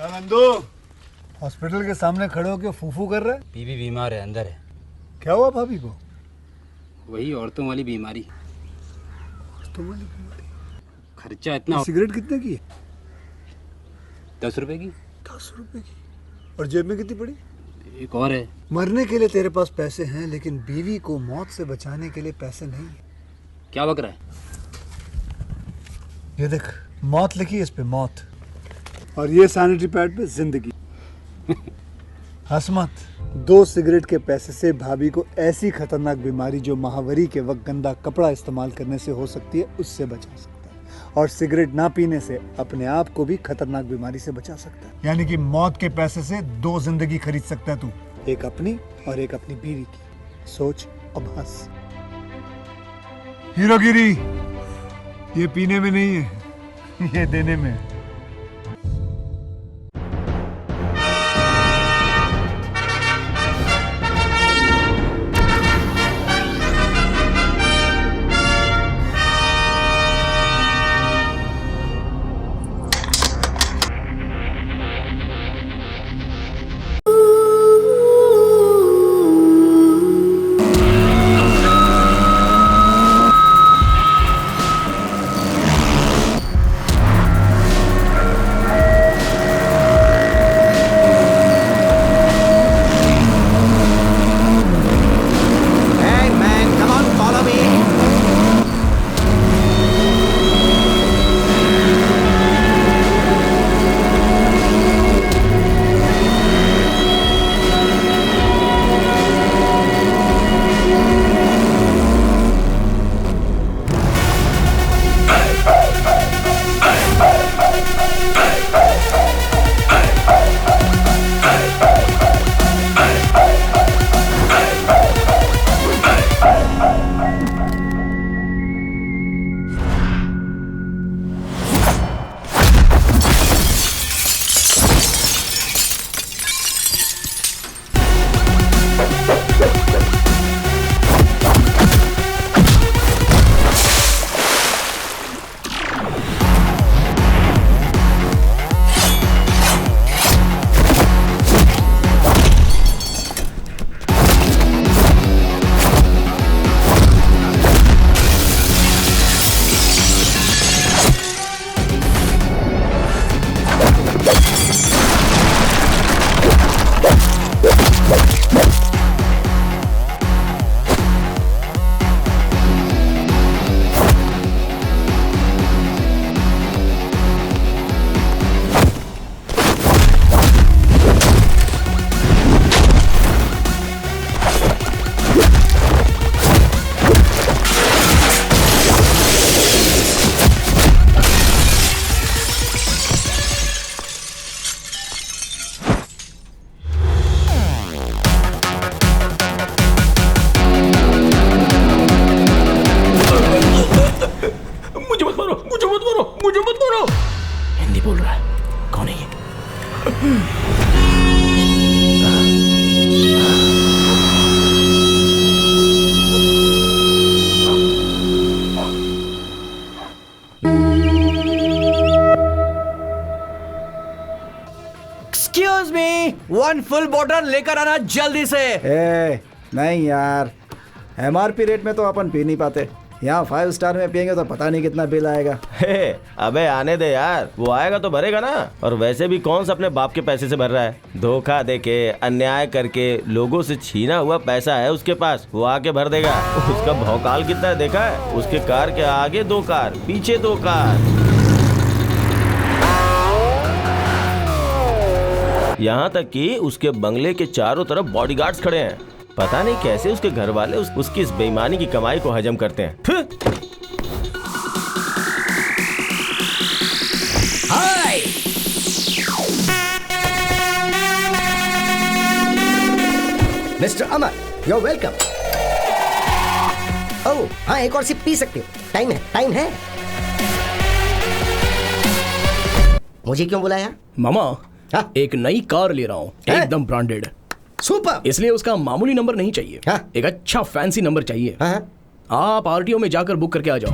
Nandu hospital के सामने खड़े होकर फूफू कर रहा है। बीवी बीमार है, अंदर है। क्या हुआ भाभी को? वही औरतों वाली बीमारी। वाली बीमारी? खर्चा इतना। सिगरेट कितने की है? 10 रुपए की। 10 रुपए की? और जेब में कितनी पड़ी? एक और है। मरने के लिए तेरे पास पैसे हैं, लेकिन बीवी को मौत से बचाने के लिए पैसे नहीं है। क्या बक रहा है? ये देख, मौत लिखी है इस पे, मौत। और ये सैनिटरी पैड पे जिंदगी। हंस मत। 2 सिगरेट के पैसे से भाभी को ऐसी खतरनाक बीमारी जो महावरी के वक्त गंदा कपड़ा इस्तेमाल करने से हो सकती है, उससे बचा सकता है। और सिगरेट ना पीने से अपने आप को भी खतरनाक बीमारी से बचा सकता है। यानी कि मौत के पैसे से 2 जिंदगी खरीद सकता है तू, एक अपनी और एक अपनी बीवी की। सोच अब हंस। हीरोगिरी ये पीने में नहीं है, ये देने में है। मुझे मत मारो। हिंदी बोल रहा है, कौन है ये? एक्सक्यूज मी, 1 फुल बॉटल लेकर आना जल्दी से। नहीं यार, MRP रेट में तो अपन पी नहीं पाते। यहाँ 5 स्टार में पियेंगे तो पता नहीं कितना बिल आएगा। अबे आने दे यार, वो आएगा तो भरेगा ना। और वैसे भी कौन सा अपने बाप के पैसे से भर रहा है? धोखा देके, अन्याय करके लोगों से छीना हुआ पैसा है उसके पास, वो आके भर देगा। उसका भौकाल कितना है देखा है? उसके कार के आगे 2 कार, पीछे 2 कार। यहाँ तक कि उसके बंगले के चारों तरफ बॉडीगार्ड्स खड़े हैं। पता नहीं कैसे उसके घर वाले उसकी इस बेईमानी की कमाई को हजम करते हैं। Hi, mister Amar, you are welcome. Oh हाँ, एक और सिप पी सकते हो। टाइम है। मुझे क्यों बुलाया? मामा, हाँ? एक नई कार ले रहा हूँ, एकदम ब्रांडेड। सुपर। इसलिए उसका मामूली नंबर नहीं चाहिए। हाँ? एक अच्छा फैंसी नंबर चाहिए। हाँ? आप आरटीओ में जाकर बुक करके आ जाओ।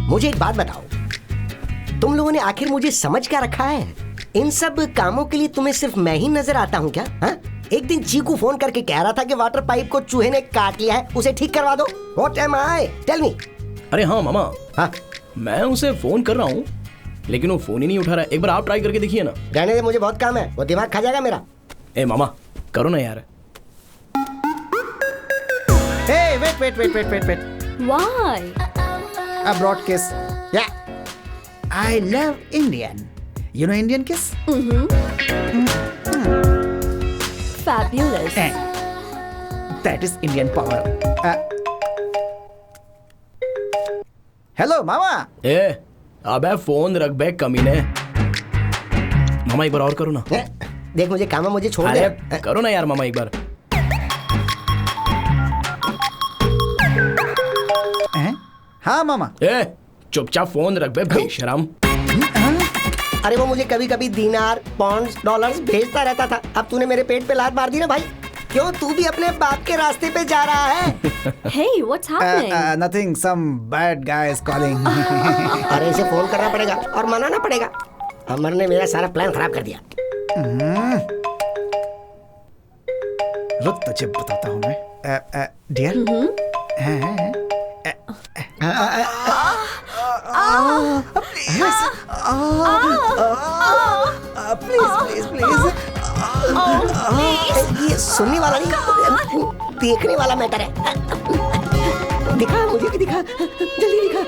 मुझे एक बात बताओ, तुम लोगों ने आखिर मुझे समझ क्या रखा है? इन सब कामों के लिए तुम्हें सिर्फ मैं ही नजर आता हूँ क्या? हाँ? एक दिन चीकू फोन करके कह रहा था कि वाटर पाइप को चूहे ने काट लिया है, उसे ठीक करवा दो। What am I? Tell me. अरे हाँ मामा, हाँ, मैं उसे फोन कर रहा हूँ लेकिन वो फोन ही नहीं उठा रहा है। एक बार आप ट्राई करके देखिए ना। रहने दे, मुझे बहुत काम है, वो दिमाग खा जाएगा मेरा। ए मामा करो ना यार। Hey, wait. Why? A broad kiss. Yeah. I love Indian. You know Indian kiss? Fabulous. That is Indian power. Hello, Mama. ए अबे फोन रख बे कमीने। मामा एक बार और करो ना। देख मुझे काम है, मुझे छोड़ अरे दे। करो ना यार मामा एक बार। हाँ मामा। ए चुपचाप फोन रख बे बेशरम। अरे वो मुझे कभी कभी दिनार, पॉन्ड्स, डॉलर्स भेजता रहता था। अब तूने मेरे पेट पे लात मार दी ना भाई। क्यों, तू भी अपने बाप के रास्ते पे जा रहा है? Hey, what's happening? Nothing. Some bad guy is calling. अरे इसे फोन करना पड़ेगा और मनाना पड़ेगा। अमर ने मेरा सारा प्लान खराब कर दिया। रुक तुझे बताता हूँ मैं। डियर। प्लीज। ये सुनने वाला नहीं, देखने वाला मैटर है। दिखा, मुझे भी दिखा, जल्दी दिखा।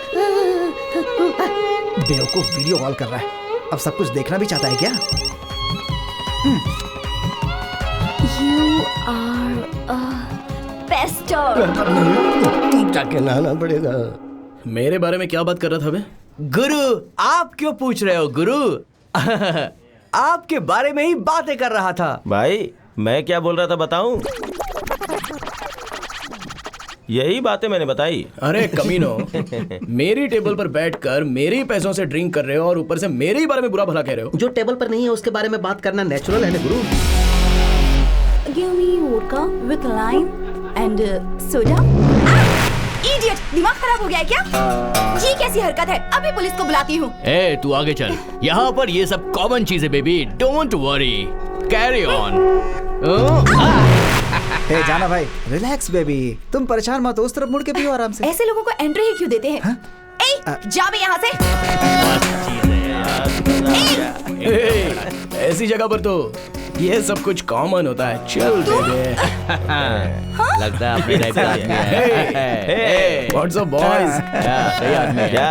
बेवकूफ वीडियो कॉल कर रहा है। अब सब कुछ देखना भी चाहता है क्या? You are a pester. जाके नहाना पड़ेगा। मेरे बारे में क्या बात कर रहा था बे? गुरु, आप क्यों पूछ रहे हो गुरु? आपके बारे में ही बातें कर रहा था। भाई मैं क्या बोल रहा था बताऊं? यही बातें मैंने बताई। अरे कमीनो, मेरी टेबल पर बैठकर मेरे पैसों से ड्रिंक कर रहे हो और ऊपर से मेरे ही बारे में बुरा भला कह रहे हो। जो टेबल पर नहीं है उसके बारे में बात करना नेचुरल है ना गुरु। Give me vodka with lime and soda. Idiot! दिमाग खराब हो गया है क्या? ये कैसी हरकत है? अभी पुलिस को बुलाती हूँ। ए तू आगे चल, यहाँ पर ये सब कॉमन चीज है baby. Don't worry, carry on. Hey जाना भाई, रिलैक्स बेबी। तुम परेशान मत हो, उस तरफ मुड़ के पियो आराम से। ऐसे लोगों को एंट्री ही क्यों देते हैं? ए, जा बे यहाँ से। ऐसी जगह पर तो ये सब कुछ कॉमन होता है। चल दे दे। लगता है अपने टाइप का आदमी है। What's up boys? सही आदमी है।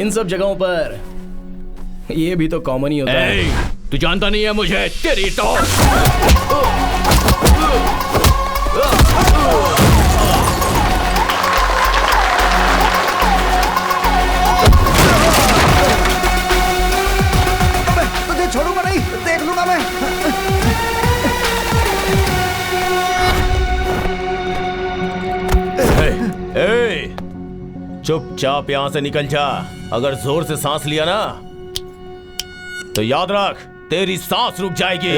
इन सब जगहों पर ये भी तो कॉमन ही होता है। तू जानता नहीं है मुझे, तेरी तो। तुझे छोड़ूंगा नहीं, देख लूंगा मैं। चुपचाप यहाँ से निकल जा। अगर जोर से सांस लिया ना तो याद रख तेरी सांस रुक जाएगी।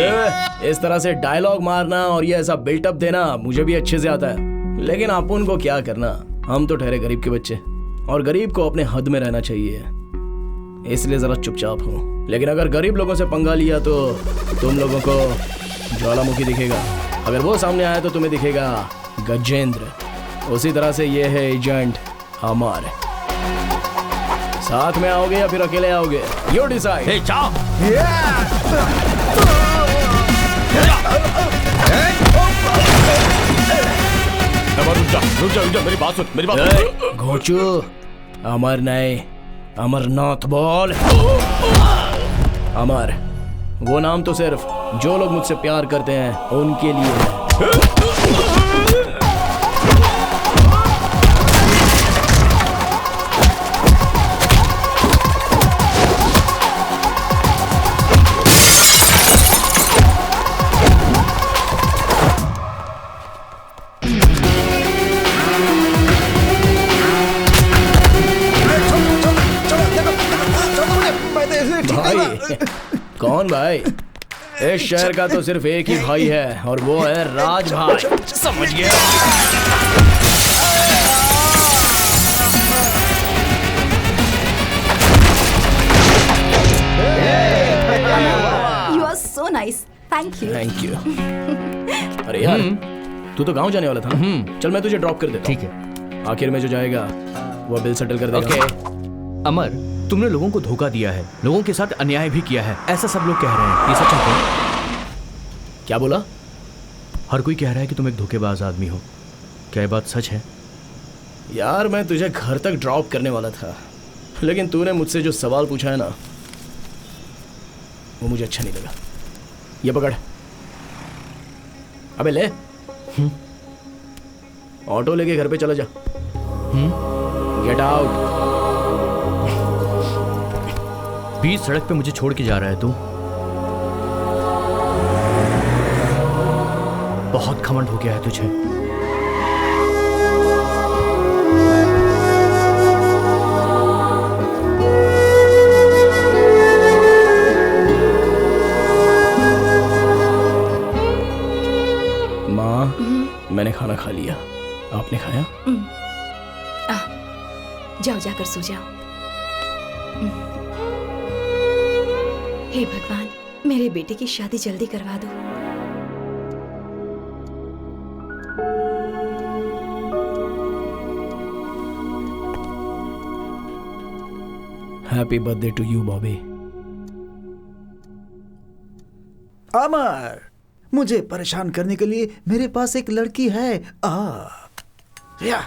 इस तरह से डायलॉग मारना और ये ऐसा बिल्टअप देना मुझे भी अच्छे से आता है, लेकिन अपन को क्या करना, हम तो ठहरे गरीब के बच्चे और गरीब को अपने हद में रहना चाहिए, इसलिए जरा चुपचाप हो। लेकिन अगर गरीब लोगों से पंगा लिया तो तुम लोगों को ज्वालामुखी दिखेगा, अगर वो सामने आया तो तुम्हें दिखेगा गजेंद्र। उसी तरह से ये है एजेंट अमर। साथ में आओगे या फिर अकेले आओगे, यू डिसाइड। हे जा। रुक जा, मेरी बात सुन, मेरी बात सुन। घोचू, अमर नहीं, अमरनाथ बोल। अमर, वो नाम तो सिर्फ जो लोग मुझसे प्यार करते हैं उनके लिए है। भाई कौन भाई? इस शहर का तो सिर्फ एक ही भाई है और वो है राज भाई। समझ गया? Nice, thank you. Thank you. अरे यार, तू तो गांव जाने वाला था ना? चल मैं तुझे ड्रॉप कर देता हूं। ठीक है। आखिर में जो जाएगा वो बिल सेटल कर देगा। ओके। अमर, तुमने लोगों को धोखा दिया है, लोगों के साथ अन्याय भी किया है, ऐसा सब लोग कह रहे हैं। ये सच है? क्या बोला? हर कोई कह रहा है कि तुम एक धोखेबाज आदमी हो। क्या ये बात सच है? यार मैं तुझे घर तक ड्रॉप करने वाला था, लेकिन तूने मुझसे जो सवाल पूछा है ना, वो मुझे अच्छा नहीं लगा। ये पकड़। अबे ले। ऑटो लेके घर पे चला जा। Get out. बीच सड़क पे मुझे छोड़ के जा रहा है तू? बहुत घमंड हो गया है तुझे। माँ, मैंने खाना खा लिया, आपने खाया? जाओ, जाकर सो जाओ। हे भगवान, मेरे बेटे की शादी जल्दी करवा दो। Happy birthday to you Bobby. Amar, मुझे परेशान करने के लिए मेरे पास एक लड़की है। या।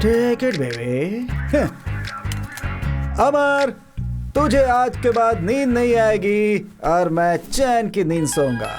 Take it baby. अमर, तुझे आज के बाद नींद नहीं आएगी और मैं चैन की नींद सोऊंगा।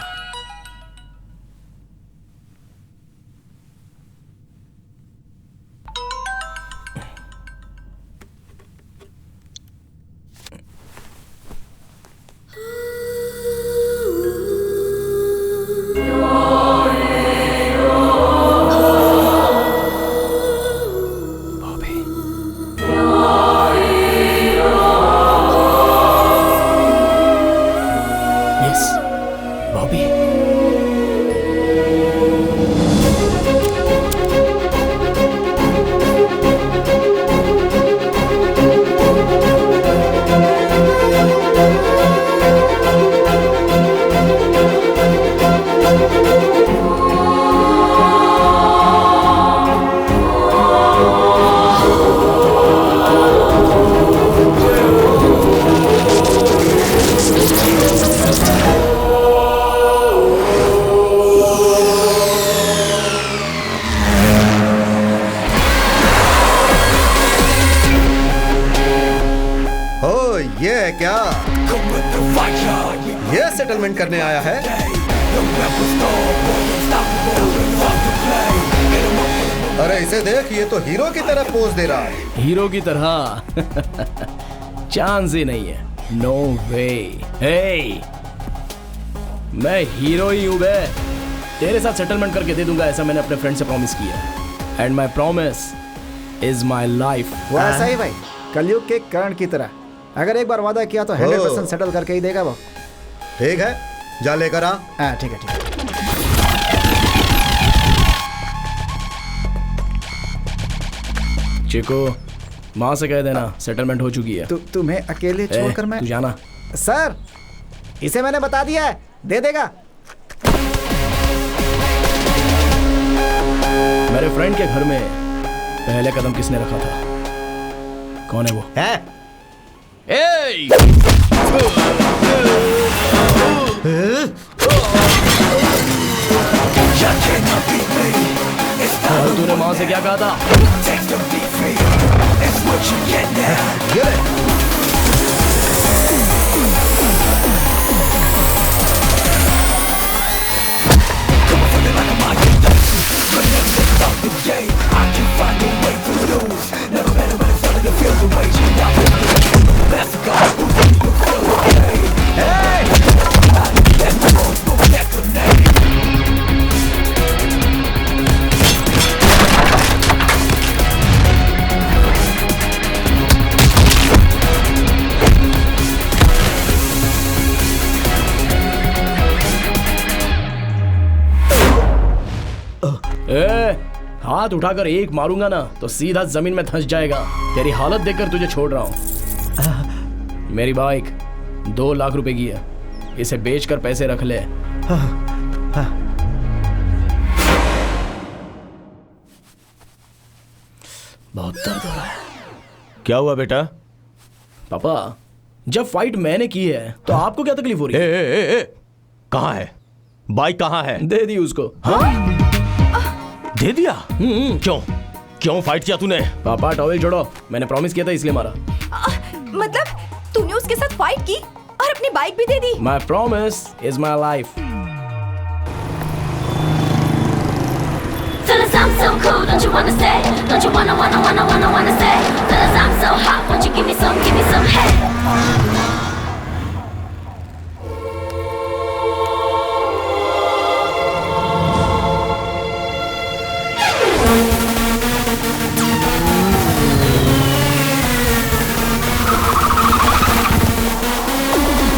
ये सेटलमेंट करने आया है? अरे इसे देख, ये तो हीरो की तरह पोज दे रहा है। हीरो की तरह? चांस ही नहीं है। नो वे। हे, मैं हीरो ही हूं बे। तेरे साथ सेटलमेंट करके दे दूंगा, ऐसा मैंने अपने फ्रेंड से प्रॉमिस किया। And my promise is my life. वैसा ही भाई, कलयुग के कर्ण की तरह। अगर एक बार वादा किया तो 100% सेटल करके ही देगा वो। ठीक है, जा लेकर आ। ठीक है, ठीक है। चिको, माँ से कह देना सेटलमेंट हो चुकी है। तुम्हें अकेले छोड़कर मैं? तू जाना। सर, इसे मैंने बता दिया है, दे देगा। मेरे फ्रेंड के घर में पहले कदम किसने रखा था? कौन है वो? तूने माँ से क्या कहा था? हाथ उठाकर एक मारूंगा ना तो सीधा जमीन में धंस जाएगा। तेरी हालत देखकर तुझे छोड़ रहा हूँ। मेरी बाइक 2 लाख रुपए की है, इसे बेचकर पैसे रख ले। बहुत दर्द हो रहा है। क्या हुआ बेटा? पापा, जब फाइट मैंने की है तो आपको क्या तकलीफ हो रही है? कहाँ है बाइक? कहाँ है? दे दी उसको। हाँ? दे दिया? क्यों फाइट किया तूने? पापा टॉवेल छोड़ो, मैंने प्रॉमिस किया था इसलिए मारा। मतलब तूने उसके साथ फाइट की और अपनी बाइक भी दे दी? My promise is my life. Fellas, I'm so cool, don't you wanna say? Don't you wanna say? Fellas, I'm so hot, won't you give me some head?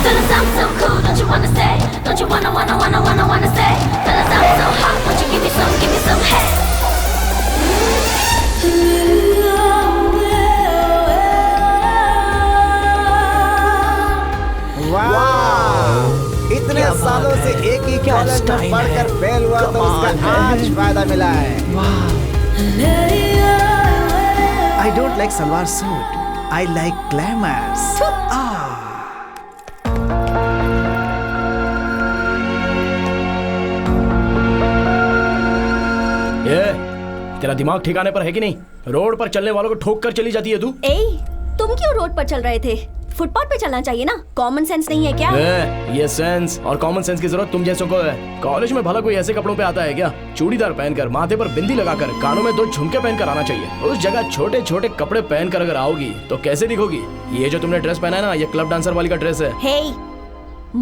Fellas, I'm so cool, don't you wanna say? Don't you wanna say? Fellas, I'm so hot, won't you give me some head? वाह! इतने सालों से एक ही college में पढ़कर fail हुआ तो उसका आज फायदा मिला है। I don't like salwar suit, I like glamours. तेरा दिमाग ठिकाने पर है कि नहीं? रोड पर चलने वालों को ठोक कर चली जाती है तू। तुम क्यों रोड पर चल रहे थे? फुटपाथ पे चलना चाहिए ना। कॉमन सेंस नहीं है क्या? ये सेंस और कॉमन सेंस की जरूरत तुम जैसों को है। कॉलेज में भला कोई ऐसे कपड़ों पे आता है क्या? चूड़ीदार पहनकर, माथे पर बिंदी लगाकर, कानों में 2 झुमके पहनकर आना चाहिए। उस जगह छोटे छोटे कपड़े पहनकर अगर आओगी तो कैसे दिखोगी? ये जो तुमने ड्रेस पहना है ना, ये क्लब डांसर वाली का ड्रेस है। Hey,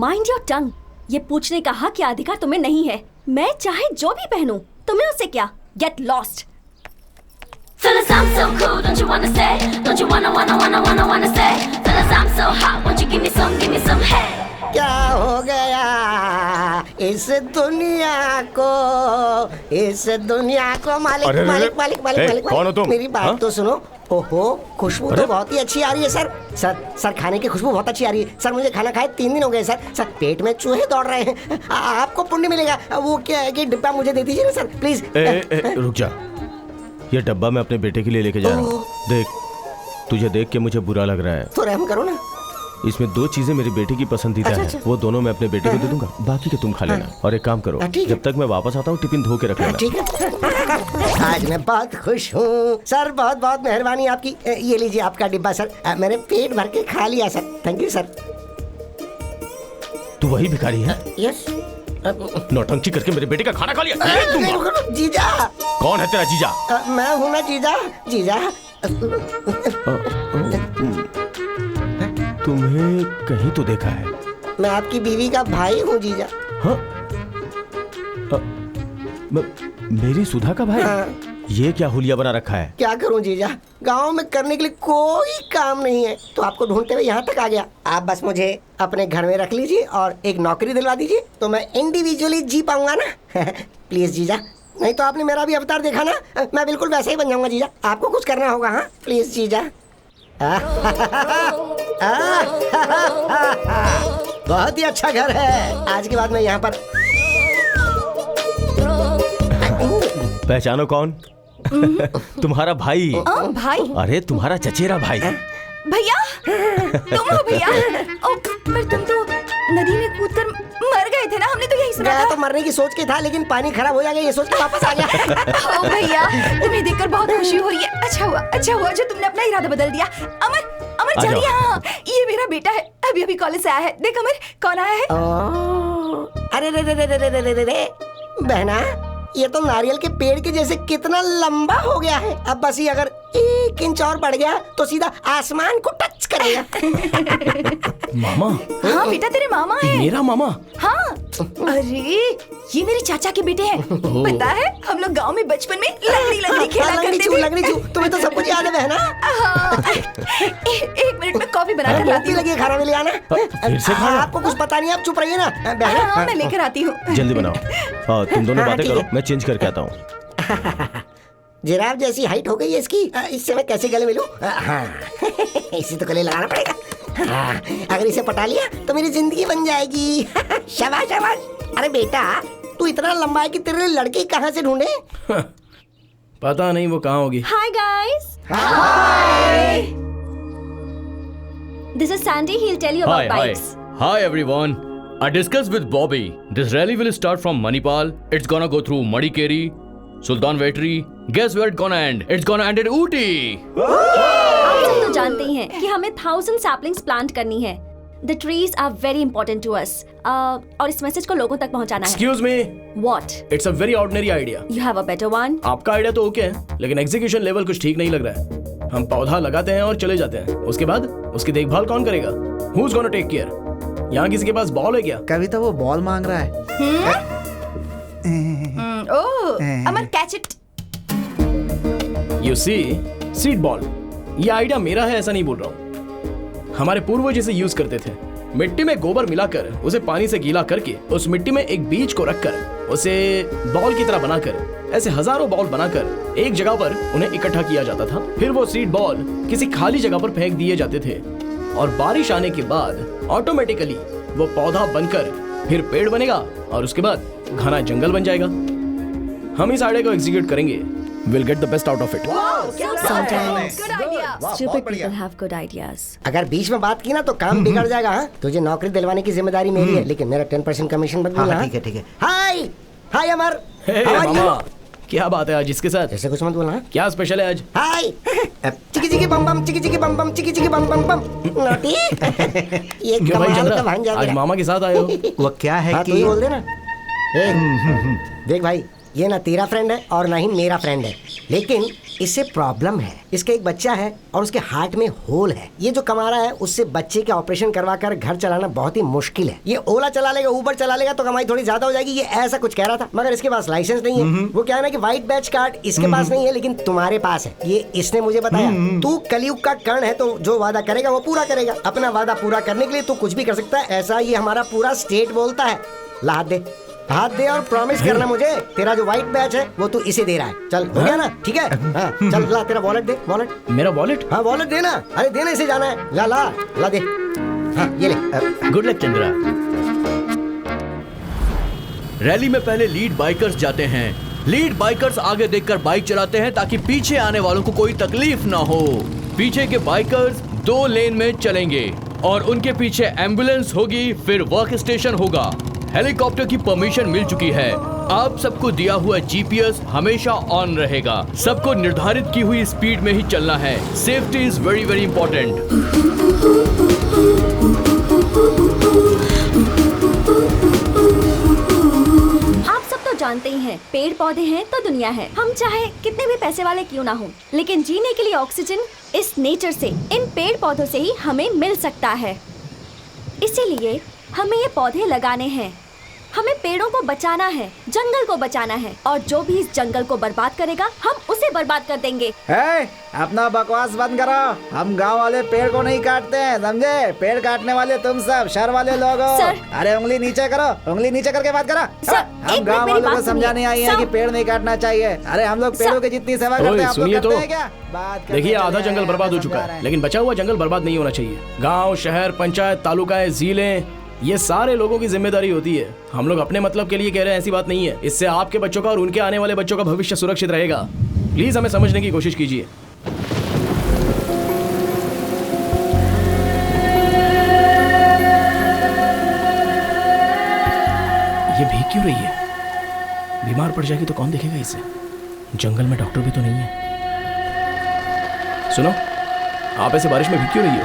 mind your tongue. ये पूछने का हक या अधिकार तुम्हें नहीं है। मैं चाहे जो भी पहनूं, तुम्हें उससे क्या? Get lost. Fellas, I'm so cool, don't you wanna say? Don't you wanna say? Fellas, I'm so hot, won't you give me some head? क्या हो गया इस दुनिया को मालिक कौन हो तुम? मेरी बात तो सुनो। ओहो, खुशबू तो बहुत ही अच्छी आ रही है सर खाने की खुशबू बहुत अच्छी आ रही है सर। मुझे खाना खाए 3 दिन हो गए सर पेट में चूहे दौड़ रहे हैं। आपको पुण्य मिलेगा। वो क्या है कि डिब्बा मुझे दे दीजिए ना सर प्लीज। रुक जा, ये डब्बा मैं अपने बेटे के लिए लेके जा रहा हूँ। देख, तुझे देख के मुझे बुरा लग रहा है तो रहम करो ना। इसमें 2 चीजें मेरी बेटी की पसंदीदा है, वो दोनों मैं अपने बेटे को दे दूंगा, बाकी के तुम खा लेना। और एक काम करो, जब तक मैं वापस आता हूँ टिफिन धो के रख लेना। ठीक है। आज मैं बहुत खुश हूँ सर, बहुत बहुत मेहरबानी आपकी। ये लीजिए आपका डिब्बा सर, मैंने पेट भर के खा लिया सर। Thank you sir. तू वही भिखारी है? यस। नौटंकी करके मेरे बेटे का खाना खा लिया। जीजा। कौन है तेरा जीजा? मैं हूँ ना जीजा। तुम्हें कहीं तो देखा है। मैं आपकी बीवी का भाई हूँ जीजा। हाँ? मेरी सुधा का भाई? हाँ। ये क्या हुलिया बना रखा है? क्या करूं जीजा, गांव में करने के लिए कोई काम नहीं है तो आपको ढूंढते हुए यहाँ तक आ गया। आप बस मुझे अपने घर में रख लीजिए और एक नौकरी दिलवा दीजिए तो मैं इंडिविजुअली जी पाऊंगा ना। प्लीज जीजा, नहीं तो आपने मेरा भी अवतार देखा ना, मैं बिल्कुल वैसे ही बन जाऊंगा जीजा। आपको कुछ करना होगा। हाँ प्लीज जीजा। बहुत ही अच्छा घर है। आज के बाद मैं यहाँ पर। पहचानो कौन? तुम्हारा भाई। भाई? अरे तुम्हारा चचेरा भाई। भैया, तुम हो भैया? पर तुम तो नदी में कूदकर मर गए थे ना, हमने तो यही सुना था। तो मरने की सोच के था लेकिन पानी खराब हो जाएगा ये सोच के वापस आ गया। ओ भैया, तुम्हें देखकर बहुत खुशी हो रही है। अच्छा हुआ जो तुमने अपना इरादा बदल दिया। अमर जल्दी यहाँ। ये मेरा बेटा है, अभी कॉलेज से आया है। देख अमर, कौन आया है? अरे रे बहना, ये तो नारियल के पेड़ के जैसे कितना लंबा हो गया है। अब बस ये अगर 1 इंच और बढ़ गया तो सीधा आसमान को टच करेगा। मामा? हाँ बेटा, तेरे मामा है। मेरा मामा? हाँ। अरे ये मेरे चाचा के बेटे हैं। पता है, हम लोग गांव में बचपन में लंगड़ी खेला करते थे। लंगड़ी चू, तुम्हें तो सब कुछ याद है बहना। हाँ। एक मिनट में कॉफी बना कर लाती हूँ। खाना में ले आना। फिर से खाना? आपको कुछ पता नहीं, आप चुप रहिए ना बहना। हाँ, मैं लेकर आती हूँ। जल्दी बनाओ। तुम दोनों बातें करो, मैं चेंज करके आता हूँ। जिराफ जैसी हाइट हो गई है इसकी। इससे मैं कैसे गले मिलूं? हाँ इसे तो गले लगाना पड़ेगा। हाँ, अगर इसे पटा लिया तो मेरी जिंदगी बन जाएगी। शाबाश शाबाश। अरे बेटा तू इतना लंबा है कि तेरे लिए लड़की कहाँ से ढूंढे? पता नहीं वो कहाँ होगी। Hi guys. Hi. This is Sandy. He'll tell you about bikes. Hi everyone. I discussed with Bobby. This rally will start from Manipal. It's gonna go through Madikeri, Sultan Vetri. Guess where it's gonna end? It's gonna end in Ooty. आप सब तो जानते ही हैं कि हमें 1000 saplings plant करनी है। The trees are very important to us. और इस मैसेज को लोगों तक पहुंचाना है। Excuse me. What? It's a very ordinary idea. You have a better one? आपका आइडिया तो ओके है, लेकिन एग्जीक्यूशन लेवल कुछ ठीक नहीं लग रहा है। हम पौधा लगाते हैं और चले जाते हैं, उसके बाद उसकी देखभाल कौन करेगा? Who's gonna take care? यहाँ किसी के पास बॉल है क्या? कविता वो बॉल मांग रहा है। Oh, Amar catch it. You see, seed ball. ये आइडिया मेरा है ऐसा नहीं बोल रहा हूँ। हमारे पूर्वज इसे यूज करते थे। मिट्टी में गोबर मिलाकर उसे पानी से गीला करके उस मिट्टी में एक बीज को रखकर उसे बॉल की तरह बनाकर ऐसे हजारों बॉल बनाकर एक जगह पर उन्हें इकट्ठा किया जाता था। फिर वो सीड बॉल किसी खाली जगह पर फेंक दिए जाते थे और बारिश आने के बाद ऑटोमेटिकली वो पौधा बनकर फिर पेड़ बनेगा और उसके बाद घना जंगल बन जाएगा। हम इस आइडिया को एग्जीक्यूट करेंगे। We'll get the best out of it. Sometimes stupid people have good ideas. अगर बीच में बात की ना तो काम बिगड़ जाएगा। हाँ तुझे नौकरी दिलवाने की जिम्मेदारी मेरी है, लेकिन मेरा 10% कमीशन बन गया। ठीक है ठीक है। हाय हाय अमर। मामा क्या बात है आज इसके साथ? ऐसे कुछ मत बोलना। क्या स्पेशल है आज? हाय चिकी चिकी बम बम चिकी चिकी बम बम चिकी चिकी बम बम बम। नोटी ये क्यों भाई कमाल चंद्रा, का भांजा आज मामा के साथ आए हो? वो क्या है हाँ कि तू ही बोल दे ना। देख भाई ये ना तेरा फ्रेंड है और ना ही मेरा फ्रेंड है, लेकिन इससे प्रॉब्लम है। इसके एक बच्चा है और उसके हार्ट में होल है। ये जो कमा रहा है उससे बच्चे के ऑपरेशन करवा कर घर चलाना बहुत ही मुश्किल है। ये ओला चला लेगा ऊबर चला लेगा तो कमाई थोड़ी ज्यादा हो जाएगी, ये ऐसा कुछ कह रहा था। मगर इसके पास लाइसेंस नहीं है। वो क्या है ना कि व्हाइट बैच कार्ड इसके पास नहीं है लेकिन तुम्हारे पास है, ये इसने मुझे बताया। तू कलयुग का कर्ण है तो जो वादा करेगा वो पूरा करेगा। अपना वादा पूरा करने के लिए तू कुछ भी कर सकता है, ऐसा ये हमारा पूरा स्टेट बोलता है। ला हाथ दे और प्रॉमिस करना मुझे तेरा जो व्हाइट बैच है वो तू इसे दे रहा है। चल हो गया ना? ठीक है हाँ, चल ला तेरा वॉलेट दे। वॉलेट मेरा वॉलेट? हाँ वॉलेट देना। अरे देना इसे जाना है। ला ला ला दे। हाँ ये ले। Good luck Chandra. रैली में पहले लीड बाइकर्स जाते हैं। लीड बाइकर्स आगे देखकर बाइक चलाते हैं ताकि पीछे आने वालों को कोई तकलीफ ना हो। पीछे के बाइकर्स 2 लेन में चलेंगे और उनके पीछे एम्बुलेंस होगी, फिर वर्क स्टेशन होगा। हेलीकॉप्टर की परमिशन मिल चुकी है। आप सबको दिया हुआ जीपीएस हमेशा ऑन रहेगा। सबको निर्धारित की हुई स्पीड में ही चलना है। Safety is very very important. आप सब तो जानते ही हैं, पेड़ पौधे हैं तो दुनिया है। हम चाहे कितने भी पैसे वाले क्यों ना हो, लेकिन जीने के लिए ऑक्सीजन इस नेचर से, इन पेड़ पौधों से ही हमें मिल सकता है। इसीलिए हमें ये पौधे लगाने हैं। हमें पेड़ों को बचाना है, जंगल को बचाना है, और जो भी इस जंगल को बर्बाद करेगा हम उसे बर्बाद कर देंगे। अपना बकवास बंद करो। हम गांव वाले पेड़ को नहीं काटते हैं, समझे? पेड़ काटने वाले तुम सब शहर वाले लोग हो। अरे उंगली नीचे करो, उंगली नीचे करके बात करो। हम गांव वालों को समझाने आई हैं कि पेड़ नहीं काटना चाहिए। अरे हम लोग पेड़ों की जितनी सेवा करते हैं आप लोग करते हैं क्या? देखिए आधा जंगल बर्बाद हो चुका है, लेकिन बचा हुआ जंगल बर्बाद नहीं होना चाहिए। गाँव, शहर, पंचायत, तालुकाएं, जिले, ये सारे लोगों की जिम्मेदारी होती है। हम लोग अपने मतलब के लिए कह रहे हैं ऐसी बात नहीं है। इससे आपके बच्चों का और उनके आने वाले बच्चों का भविष्य सुरक्षित रहेगा। प्लीज हमें समझने की कोशिश कीजिए। ये भीग क्यों रही है? बीमार पड़ जाएगी तो कौन देखेगा इसे? जंगल में डॉक्टर भी तो नहीं है। सुनो, आप ऐसे बारिश में भीग क्यों रही हो?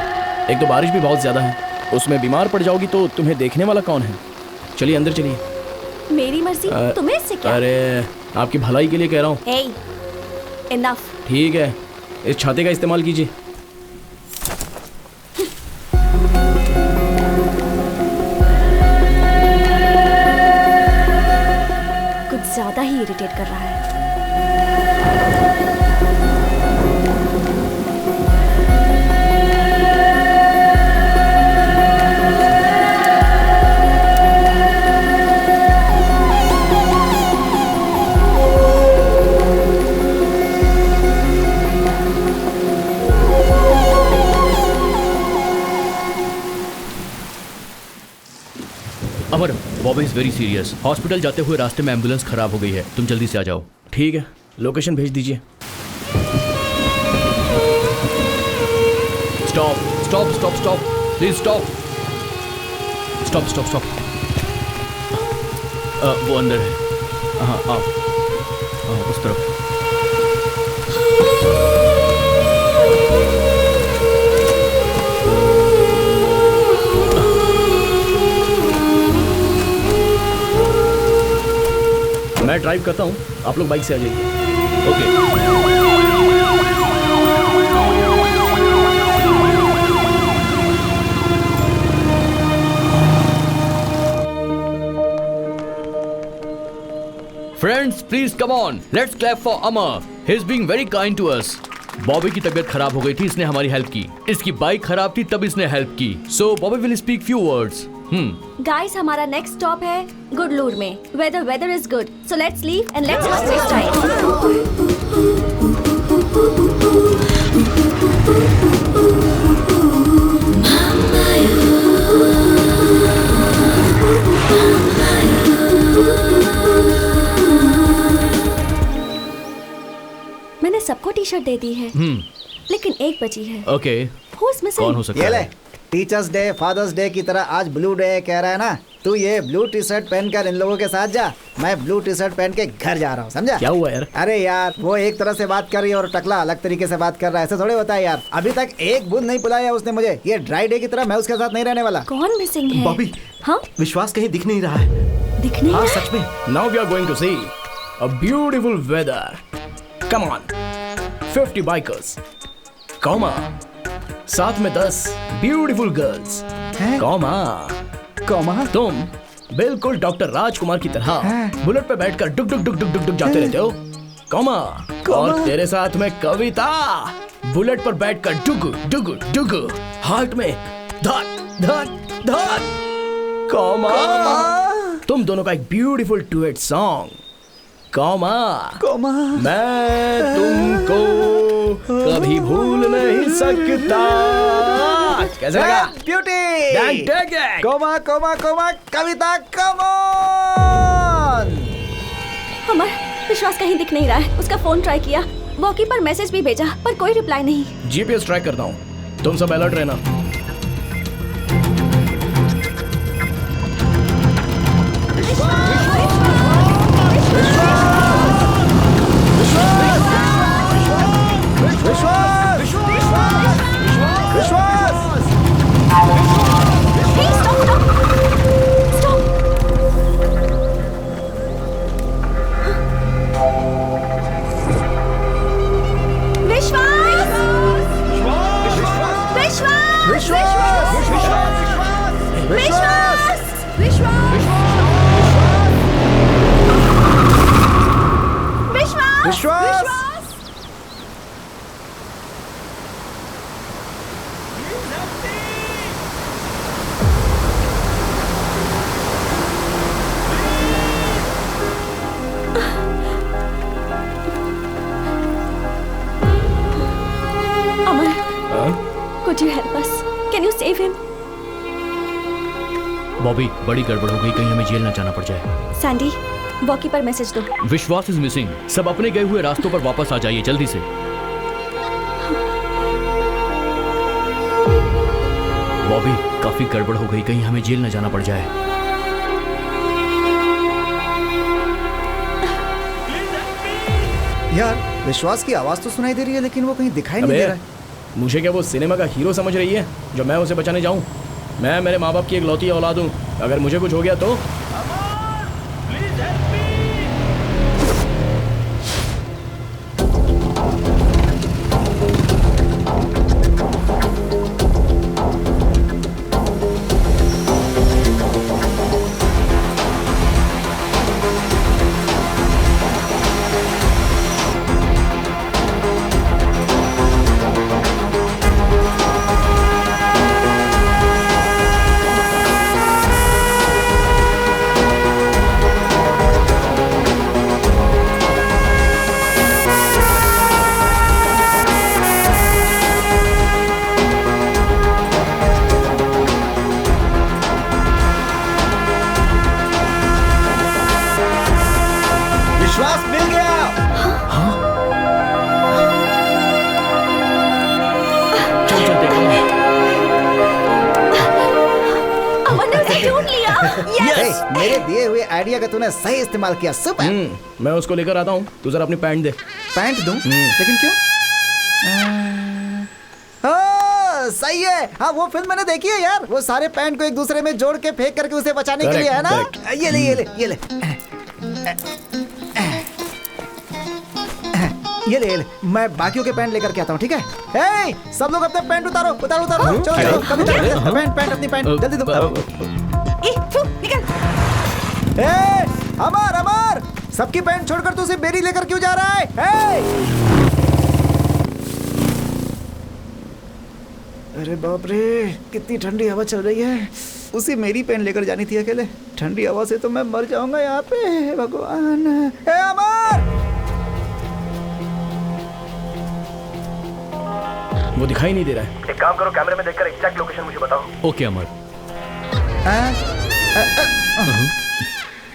एक तो बारिश भी बहुत ज्यादा है, उसमें बीमार पड़ जाओगी तो तुम्हें देखने वाला कौन है? चलिए अंदर चलिए। मेरी मर्जी, तुम्हें इससे क्या? अरे आपकी भलाई के लिए कह रहा हूँ। Hey, enough. ठीक है, इस छाते का इस्तेमाल कीजिए। कुछ ज्यादा ही इरिटेट कर रहा है। Bobby is very serious. Hospital जाते हुए रास्ते में एम्बुलेंस खराब हो गई है, तुम जल्दी से आ जाओ। ठीक है, लोकेशन भेज दीजिए। Stop stop stop stop, please stop stop stop stop. वो अंदर है। हाँ आओ, उस तरफ। मैं ड्राइव करता हूँ, आप लोग बाइक से आ जाइए। Okay. Friends please come on, let's clap for Amar, he is being very kind to us. Bobby की तबीयत खराब हो गई थी, इसने हमारी हेल्प की। इसकी बाइक खराब थी, तब इसने हेल्प की। So Bobby will speak few words. Guys, हमारा नेक्स्ट स्टॉप है गुडलूर में। Weather is good, so let's leave and let's not waste time. मैंने सबको टी शर्ट दे दी है, लेकिन एक बची है। Okay, Who's missing? कौन हो सकता ये ले, है? टीचर्स डे, फादर्स डे की तरह आज ब्लू डे कह रहा है ना। तू ये ब्लू टी शर्ट पहनकर इन लोगों के साथ जा, मैं ब्लू टी शर्ट पहन के घर जा रहा हूँ, समझा? क्या हुआ यार? अरे यार, वो एक तरह से बात कर रही है और टकला अलग तरीके से बात कर रहा है, ऐसे थोड़े होता है यार। अभी तक एक बूंद नहीं पिलाया उसने मुझे। ये ड्राई डे की तरह मैं उसके साथ नहीं रहने वाला। कौन मिसिंग है? बॉबी, हाँ, विश्वास कहीं दिख नहीं रहा है। दिख नहीं हाँ रहा? सच में। Now we are going to see a beautiful weather. Come on, 50 bikers, comma, साथ में 10 ब्यूटीफुल गर्ल्स, कॉमा, तुम बिल्कुल डॉक्टर राजकुमार की तरह बुलेट पे बैठकर डुक डुक डुक डुक डुक डुक जाते रहते हो, कॉमा, और तेरे साथ में कविता बुलेट पर बैठकर डुग डुग डुग, हार्ट में धक धक धक, कॉमा, तुम दोनों का एक ब्यूटीफुल डुएट सॉन्ग, कॉमा, मैं तुमको कभी भूल नहीं सकता। कैसा लगा? Beauty, comma comma comma, Kavita, come on. Amar, Vishwas कहीं दिख नहीं रहा है। उसका फोन ट्राई किया, वॉकी पर मैसेज भी भेजा, पर कोई रिप्लाई नहीं। जीपीएस ट्रैक करता हूँ, तुम सब अलर्ट रहना। Could you help us? Can you save him? Bobby, बड़ी गड़बड़ हो गई, कहीं हमें जेल न जाना पड़ जाए। सैंडी, वॉकी पर मैसेज दो। विश्वास इज मिसिंग, सब अपने गए हुए रास्तों पर वापस आ जाइए जल्दी से। बॉबी, काफी गड़बड़ हो गई, कहीं हमें जेल न जाना पड़ जाए। यार, विश्वास की आवाज तो सुनाई दे रही है, लेकिन वो कहीं दिखाई नहीं दे रहा है। मुझे क्या वो सिनेमा का हीरो समझ रही है जो मैं उसे बचाने जाऊं? मैं मेरे माँ बाप की एक लौती औलाद हूं, अगर मुझे कुछ हो गया तो? विश्वास मिल गया। चल चल देखो। अमन ने उसे ढूंढ लिया। यस, मेरे दिए हुए आइडिया का तूने सही इस्तेमाल किया। सुपर। मैं उसको लेकर आता हूँ, तू जरा अपनी पैंट दे। पैंट दूं? लेकिन क्यों? सही है। हाँ, वो फिल्म मैंने देखी है यार। वो सारे पैंट को एक दूसरे में जोड़ के फेंक करके उसे बचाने के लिए, है ना? ये ले ये ले ये ले ये ले ये ले। मैं बाकियों के पैंट लेकर के आता हूँ, ठीक है? हे, सब लोग अपने पैंट उतारो उतारो उतारो। चलो चलो, कभी पैंट पैंट अपनी पैंट जल्दी दो। अमर अमर, सबकी पैंट छोड़कर तू सिर्फ मेरी लेकर क्यों जा रहा है? अरे बाप रे, कितनी ठंडी हवा चल रही है। उसी मेरी पेन लेकर जानी थी अकेले। ठंडी हवा से तो मैं मर जाऊंगा यहाँ पे। हे भगवान। हे अमर, वो दिखाई नहीं दे रहा है। एक काम करो, कैमरे में देखकर एग्जैक्ट लोकेशन मुझे बताओ। ओके अमर।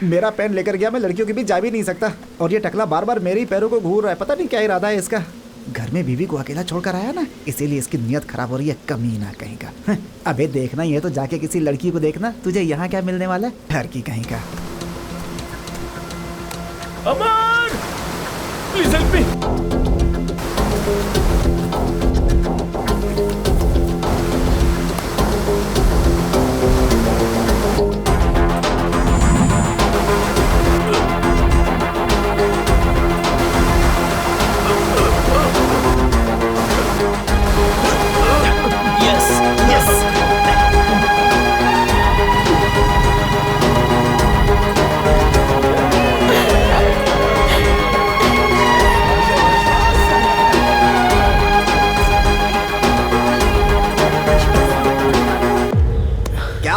मेरा पेन लेकर गया, मैं लड़कियों के बीच जा भी नहीं सकता। और ये टकला बार बार मेरे ही पैरों को घूर रहा है। पता नहीं क्या इरादा है इसका। घर में बीवी को अकेला छोड़कर आया ना, इसीलिए इसकी नियत खराब हो रही है। कमीना कहीं का। अबे देखना ही है तो जाके किसी लड़की को देखना। तुझे यहाँ क्या मिलने वाला है? ठर की कहीं का। अमर, प्लीज हेल्प मी।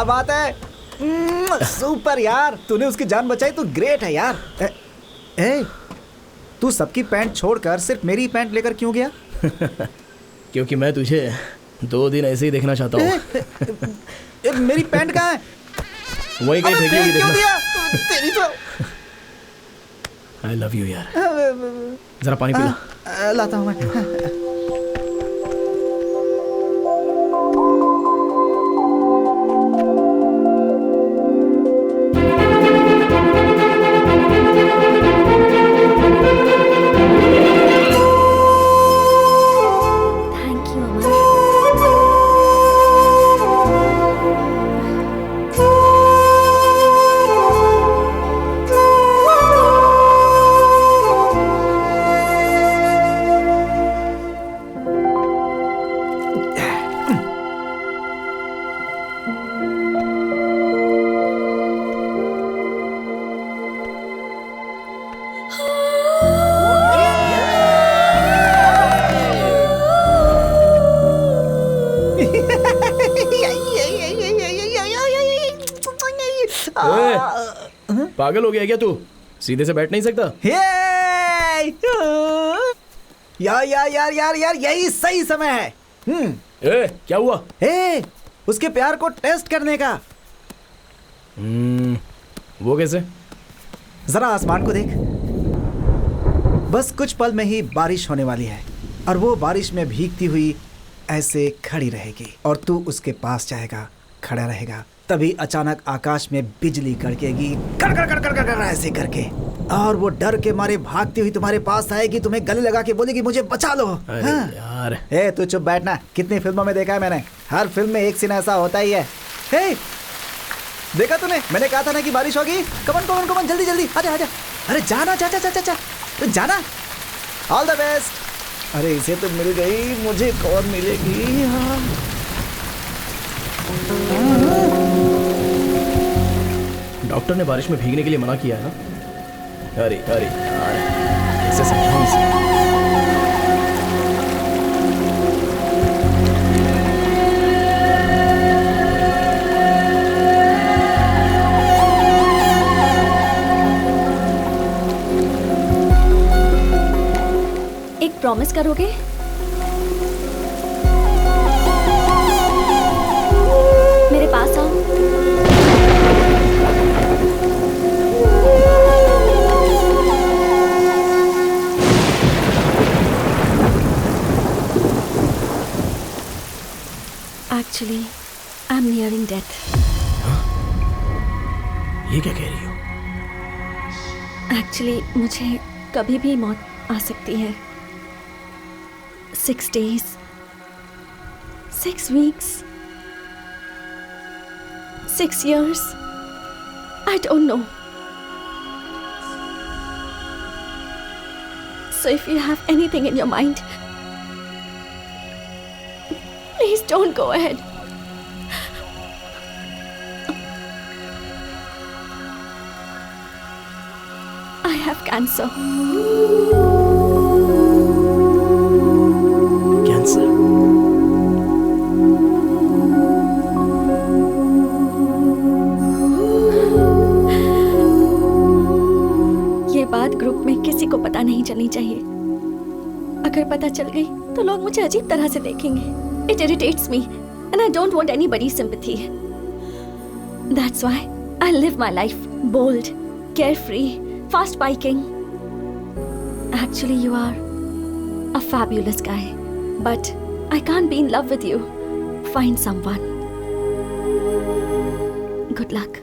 बात है। सुपर यार, तूने उसकी जान बचाई तो ग्रेट है यार। तू सबकी पैंट छोड़कर सिर्फ मेरी पैंट लेकर क्यों गया? क्योंकि मैं तुझे 2 दिन ऐसे ही देखना चाहता हूँ। मेरी पैंट कहाँ है? वही कहीं फेंकी हुई देखना। तेरी तो। I love you यार। जरा पानी पिला। लाता हूँ मैं। पागल हो गया क्या तू? सीधे से बैठ नहीं सकता? यार यही सही समय है। क्या हुआ? उसके प्यार को टेस्ट करने का। वो कैसे? जरा आसमान को देख। बस कुछ पल में ही बारिश होने वाली है और वो बारिश में भीगती हुई ऐसे खड़ी रहेगी और तू उसके पास जाएगा, खड़ा रहेगा। तभी अचानक आकाश में बिजली कड़केगी, कर कर कर कर कर कर ऐसे करके, और वो डर के मारे भागती हुई तुम्हारे पास आएगी, तुम्हें गले लगा के बोलेगी मुझे बचा लो। यार तू चुप बैठना। कितनी फिल्मों में देखा है मैंने, हर फिल्म में एक सीन ऐसा होता ही है। देखा तूने? मैंने कहा था ना कि बारिश होगी। कमन कमन कमन, जल्दी जल्दी आजा आजा। अरे जाना, जा जा जा जा जा जाना। All the best. अरे इसे तो मिल गई, मुझे कौन मिलेगी? डॉक्टर ने बारिश में भीगने के लिए मना किया है ना। अरे अरे यार, कैसे समझाऊं इसे? एक प्रॉमिस करोगे? मेरे पास आओ। Actually, I'm nearing death. ये क्या कह रही हो? Actually, मुझे कभी भी मौत आ सकती है. 6 days, 6 weeks, 6 years. I don't know. So if you have anything in your mind, please don't go ahead. I have cancer. Cancer? ये बात ग्रुप में किसी को पता नहीं चलनी चाहिए. अगर पता चल गई तो लोग मुझे अजीब तरह से देखेंगे. It irritates me and I don't want anybody's sympathy. That's why I live my life bold, carefree, fast biking. Actually, you are a fabulous guy, but I can't be in love with you. Find someone. Good luck.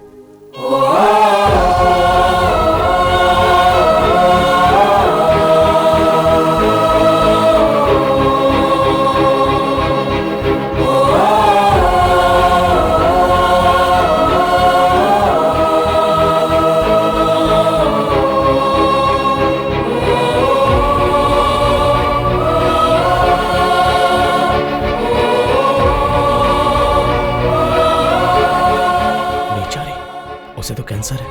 उसे तो cancer है.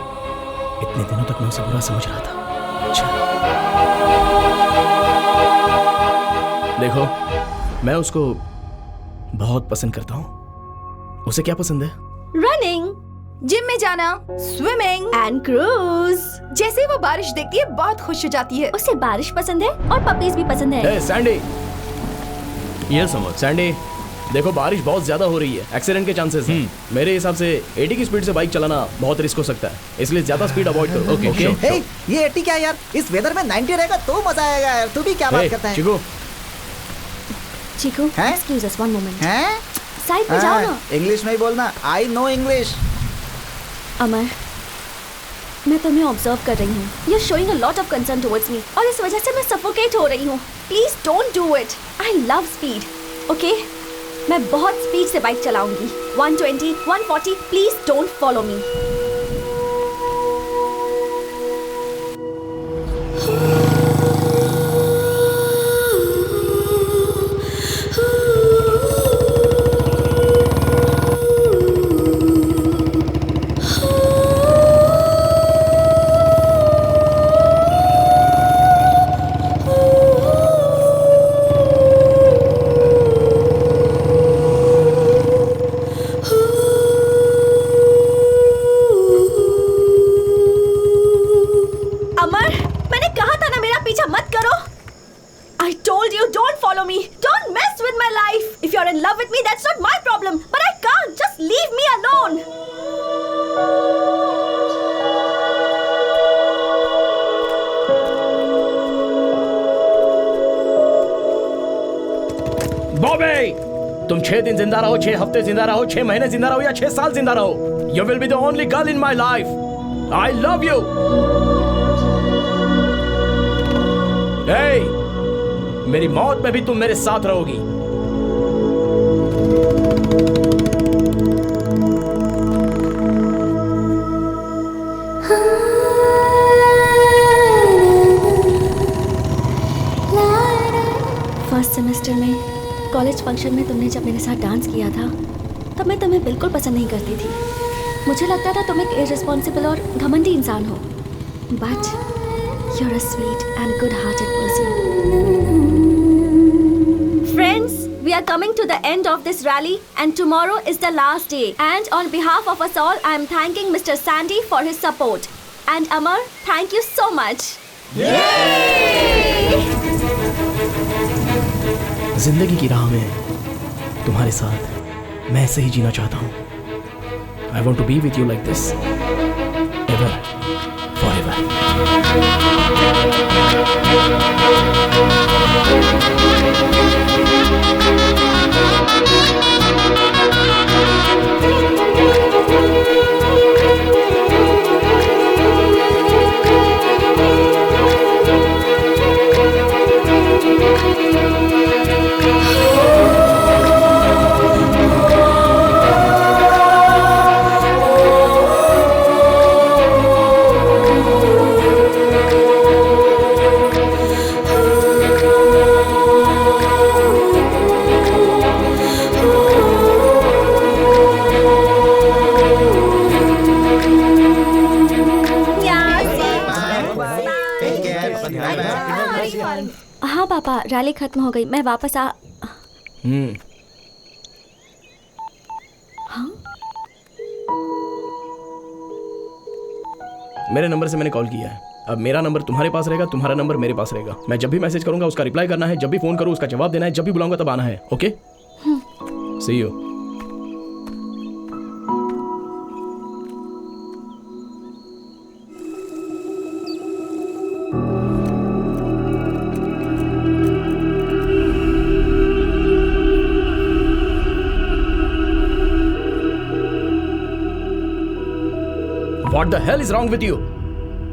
इतने दिनों तक मैं उसे बुरा समझ रहा था. अच्छा. देखो, मैं उसको बहुत पसंद करता हूँ. उसे क्या पसंद है? रनिंग, जिम में जाना, स्विमिंग एंड क्रूज. जैसे ही वो बारिश देखती है बहुत खुश हो जाती है. उसे बारिश पसंद है और पपीज भी पसंद है. हे सैंडी, ये समझ. सैंडी, देखो बारिश बहुत ज्यादा हो रही है. एक्सीडेंट के चांसेस हैं. मेरे हिसाब से 80 की स्पीड से बाइक चलाना बहुत रिस्क हो सकता है. इसलिए ज्यादा स्पीड अवॉइड करो. Okay okay. ये 80 क्या यार? इस वेदर में 90 रहेगा तो मजा आएगा यार. तू भी क्या बात करता है? Chiku, excuse us one moment. हैं? साइड में जाओ ना. इंग्लिश में ही बोलना. I know English. अमर, मैं तुम्हें ऑब्जर्व कर रही हूँ. You are showing a lot of concern towards me और इस वजह से मैं सफोकेट हो रही हूँ. Please don't do it. I love speed. Okay, मैं बहुत स्पीड से बाइक चलाऊंगी. 120, 140. Please don't follow me. तुम 6 दिन जिंदा रहो, 6 हफ्ते जिंदा रहो, 6 महीने जिंदा रहो या 6 साल जिंदा रहो, you will be the only girl in my life. I love you. Hey, मेरी मौत में भी तुम मेरे साथ रहोगी. फर्स्ट सेमेस्टर में कॉलेज फंक्शन में तुमने जब मेरे साथ डांस किया था तब मैं तुम्हें बिल्कुल पसंद नहीं करती थी. मुझे लगता था तुम एक इररिस्पॉन्सिबल और घमंडी इंसान हो. But you are a sweet and good hearted person. Friends, we are coming to the end of this rally and tomorrow is the last day. And on behalf of us all, I am thanking Mr. Sandy for his support. And Amar, thank you so much. Yay! जिंदगी की राह में तुम्हारे साथ मैं ऐसे ही जीना चाहता हूँ. I want to be with you like this, ever, forever. हाँ पापा, रैली खत्म हो गई, मैं वापस आ। हाँ? मेरे नंबर से मैंने कॉल किया है। अब मेरा नंबर तुम्हारे पास रहेगा, तुम्हारा नंबर मेरे पास रहेगा। मैं जब भी मैसेज करूंगा उसका रिप्लाई करना है, जब भी फोन करूँ उसका जवाब देना है, जब भी बुलाऊंगा तब आना है। Okay, see you. What the hell is wrong with you?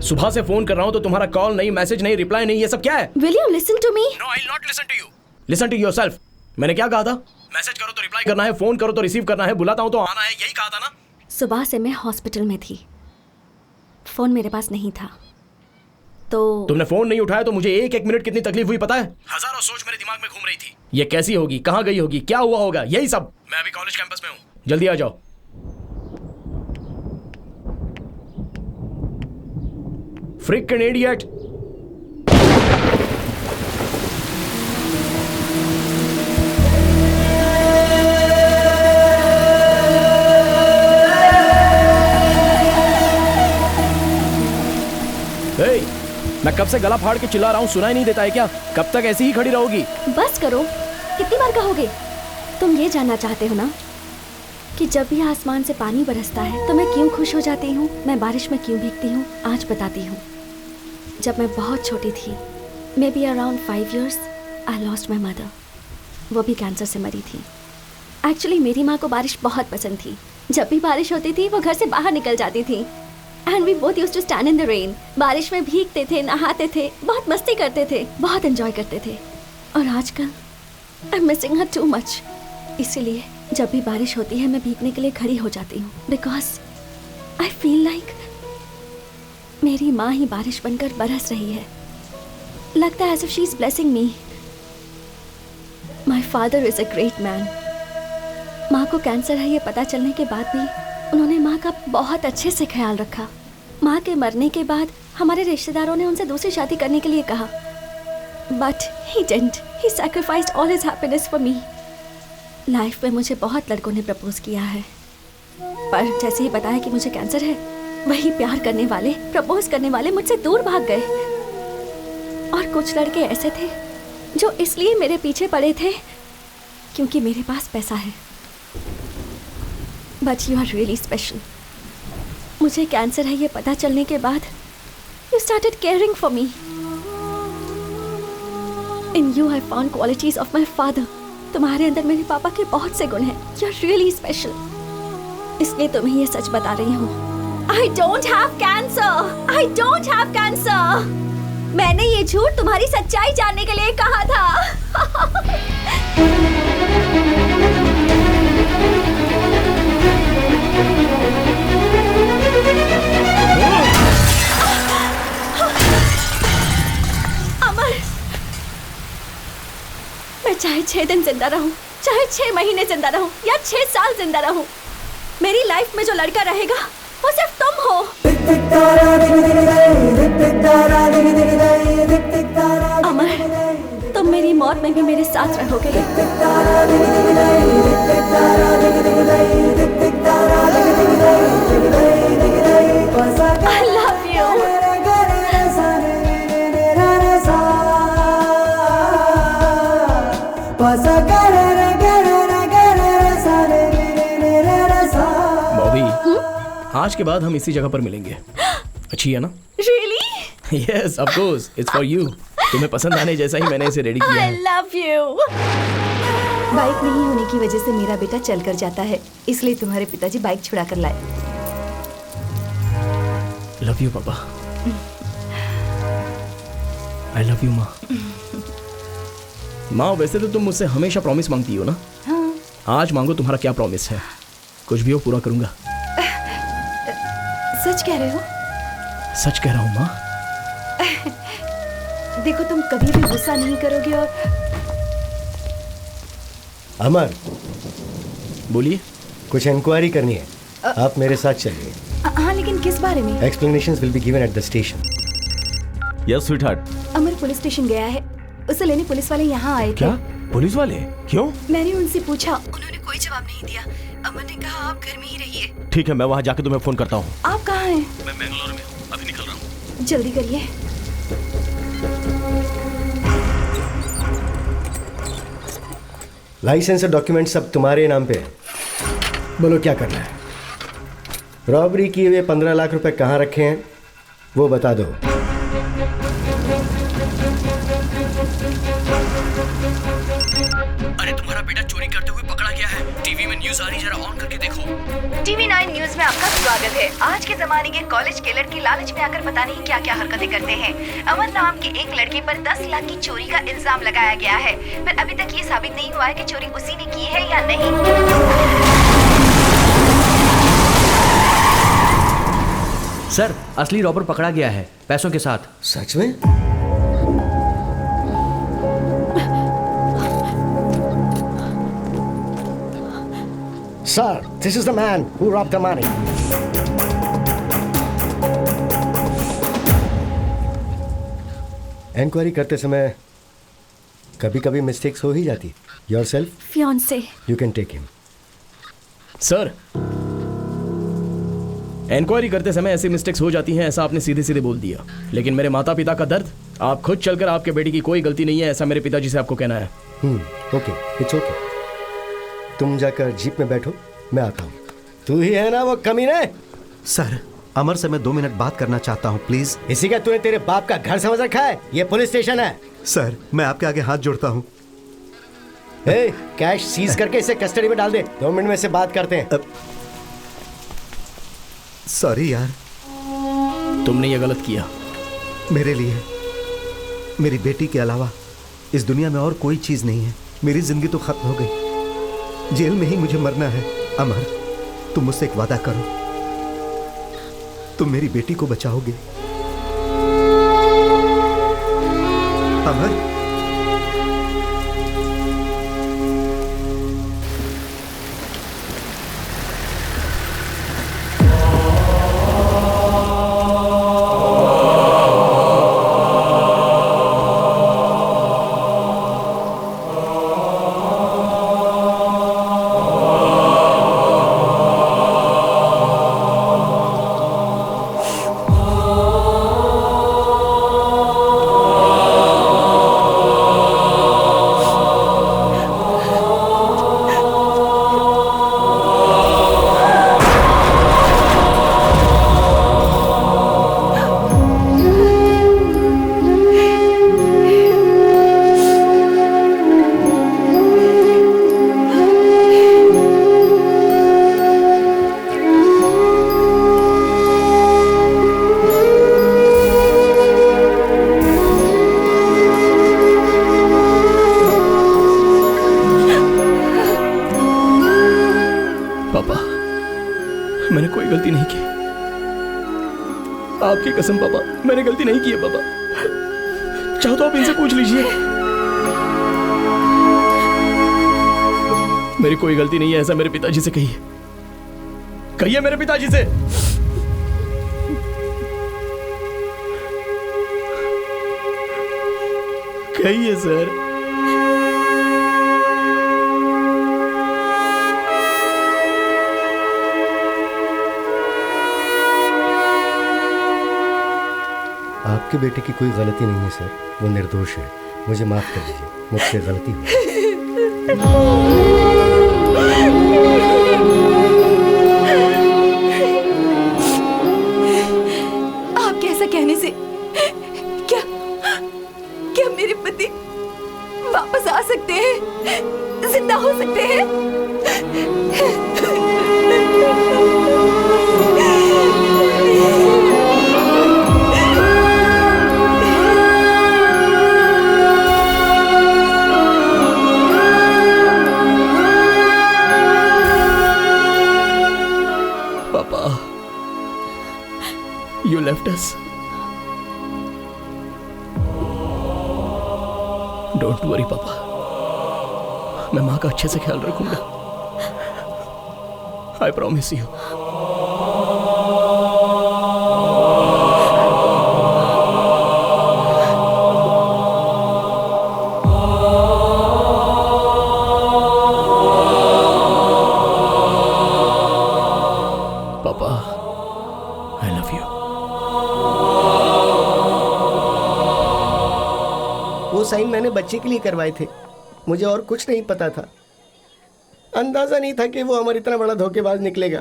सुबह से फोन कर रहा हूं तो तुम्हारा कॉल नहीं, मैसेज नहीं, रिप्लाई नहीं, ये सब क्या है? Will you listen to me? No, I'll not listen to you. Listen to yourself. मैंने क्या कहा था? मैसेज करो तो रिप्लाई करना है, फोन करो तो रिसीव करना है, बुलाता हूं तो आना है, यही कहा था ना? सुबह से मैं हॉस्पिटल में थी, फोन मेरे पास नहीं था, तो तुमने फोन नहीं उठाया तो मुझे एक एक मिनट कितनी तकलीफ हुई पता है? हजारों सोच मेरे दिमाग में घूम रही थी। ये कैसी होगी, कहाँ गई होगी, क्या हुआ होगा, यही सब। मैं अभी कॉलेज कैंपस में हूँ, जल्दी आ जाओ। Freaking idiot! Hey, मैं कब से गला फाड़ के चिल्ला रहा हूँ, सुनाई नहीं देता है क्या? कब तक ऐसी ही खड़ी रहोगी? बस करो, कितनी बार कहोगे? तुम ये जानना चाहते हो ना कि जब भी आसमान से पानी बरसता है तो मैं क्यों खुश हो जाती हूँ, मैं बारिश में क्यों भीगती हूँ? आज बताती हूँ। जब मैं बहुत छोटी थी, may be around 5 years, I lost my mother. वो भी कैंसर से मरी थी। एक्चुअली मेरी माँ को बारिश बहुत पसंद थी। जब भी बारिश होती थी वो घर से बाहर निकल जाती थी। And we both used to stand in the rain. बारिश में भीगते थे, नहाते थे, बहुत मस्ती करते थे, बहुत एंजॉय करते थे। और आजकल I am missing her too much. इसीलिए जब भी बारिश होती है मैं भीगने के लिए खड़ी हो जाती हूँ, बिकॉज आई फील लाइक मेरी माँ ही बारिश बनकर बरस रही है। लगता है as if she is blessing me. My father is a great man. माँ को कैंसर है ये पता चलने के बाद भी उन्होंने माँ का बहुत अच्छे से ख्याल रखा। माँ के मरने के बाद हमारे रिश्तेदारों ने उनसे दूसरी शादी करने के लिए कहा, but he didn't. He sacrificed all his happiness for me. Life में मुझे बहुत लड़कों ने प्रपोज किया है, पर जैसे ही बताया कि मुझे कैंसर है, वही प्यार करने वाले, प्रपोज करने वाले मुझसे दूर भाग गए। और कुछ लड़के ऐसे थे जो इसलिए मेरे पीछे पड़े थे क्योंकि मेरे पास पैसा है। But you are really special. मुझे कैंसर है ये पता चलने के बाद you started caring for me. In you I found qualities of my father. तुम्हारे अंदर मेरे पापा के बहुत से गुण हैं। You are really special. इसलिए तुम्हें ये सच बता रही हूँ। I don't have cancer. I don't have cancer. मैंने ये झूठ तुम्हारी सच्चाई जानने के लिए कहा था। अमर, मैं चाहे 6 दिन जिंदा रहूं, चाहे 6 महीने जिंदा रहूं या 6 साल जिंदा रहूं, मेरी लाइफ में जो लड़का रहेगा वो सिर्फ तुम हो। अमर, तुम मेरी मौत में भी मेरे साथ रहोगे। I love you. आज के बाद हम इसी जगह पर मिलेंगे। अच्छी है ना? Really? Yes, of course. It's for you. तुम्हें पसंद आने जैसा ही मैंने इसे रेडी किया है। I love you. बाइक नहीं होने की वजह से मेरा बेटा चल कर जाता है, इसलिए तुम्हारे पिताजी बाइक छुड़ा कर लाए। लव यू पापा। I love you माँ। माँ, वैसे तो तुम मुझसे हमेशा प्रॉमिस मांगती हो ना? हाँ। आज मांगो, तुम्हारा क्या प्रॉमिस है? कुछ भी हो पूरा करूंगा। सच कह रहे हो? सच कह रहा हूँ माँ। देखो, तुम कभी भी गुस्सा नहीं करोगे। और अमर, बोलिए। कुछ इंक्वायरी करनी है, आप मेरे साथ चलिए। हाँ, लेकिन किस बारे में? Explanations will be given at the station. Yes sweetheart. Amar police station गया है, उसे लेने पुलिस वाले यहाँ आए थे। क्या? पुलिस वाले? क्यों? मैंने उनसे पूछा, उन्होंने कोई जवाब नहीं दिया। अमर ने कहा आप घर में ही रहिए। ठीक है, मैं वहाँ जाके तुम्हें फोन करता हूँ। आप कहाँ हैं? मैं बेंगलोर में हूँ, अभी निकल रहा हूँ। जल्दी करिए। लाइसेंस और डॉक्यूमेंट सब तुम्हारे नाम पे है। बोलो क्या करना है? रॉबरी किए हुए 15 लाख रुपए कहाँ रखे हैं वो बता दो। अरे तुम्हारा बेटा चोरी करते हुए पकड़ा गया है। टीवी में न्यूज आ रही, जरा ऑन करके देखो। टीवी 9 न्यूज में आपका स्वागत है। आज के जमाने के कॉलेज के लड़के लालच में आकर पता नहीं क्या क्या हरकतें करते हैं। अमर नाम के एक लड़के पर 10 लाख की चोरी का इल्जाम लगाया गया है, पर अभी तक ये साबित नहीं हुआ है कि चोरी उसी ने की है या नहीं। सर, असली रॉबर पकड़ा गया है, पैसों के साथ। सच में? Sir, this is the man who robbed the money. Inquiry करते समय कभी-कभी मिस्टेक्स हो ही जाती। Yourself? Fiance. You can take him. Sir, inquiry करते समय ऐसी मिस्टेक्स हो जाती हैं, ऐसा आपने सीधे सीधे बोल दिया। लेकिन मेरे माता पिता का दर्द, आप खुद चलकर आपके बेटी की कोई गलती नहीं है ऐसा मेरे पिताजी से आपको कहना है। Okay, it's okay. तुम जाकर जीप में बैठो, मैं आता हूँ। तू ही है ना वो कमीने? सर, अमर से मैं 2 मिनट बात करना चाहता हूँ, प्लीज। इसी का तूने तेरे बाप का घर समझ रखा है? ये पुलिस स्टेशन है। सर, मैं आपके आगे हाथ जोड़ता हूँ। कैश सीज करके इसे कस्टडी में डाल दे। 2 मिनट में से बात करते हैं। सॉरी यार, तुमने ये गलत किया। मेरे लिए मेरी बेटी के अलावा इस दुनिया में और कोई चीज नहीं है। मेरी जिंदगी तो खत्म हो गई, जेल में ही मुझे मरना है। अमर, तुम मुझसे एक वादा करो, तुम मेरी बेटी को बचाओगे। अमर, मैंने कोई गलती नहीं की। आपकी कसम पापा, मैंने गलती नहीं की है पापा। चाहो तो आप इनसे पूछ लीजिए। मेरी कोई गलती नहीं है ऐसा मेरे पिताजी से कहिए। कहिए मेरे पिताजी से। कहिए सर। आपके बेटे की कोई गलती नहीं है सर, वो निर्दोष है। मुझे माफ कर दीजिए, मुझसे गलती हुई। आपके ऐसा कहने से क्या मेरे पति वापस आ सकते हैं, जिंदा हो सकते हैं? You left us. Don't worry, पापा। मैं माँ का अच्छे से ख्याल रखूंगा। I promise you. वो साइन मैंने बच्चे के लिए करवाए थे, मुझे और कुछ नहीं पता था। अंदाजा नहीं था कि वो हमारा इतना बड़ा धोखेबाज निकलेगा।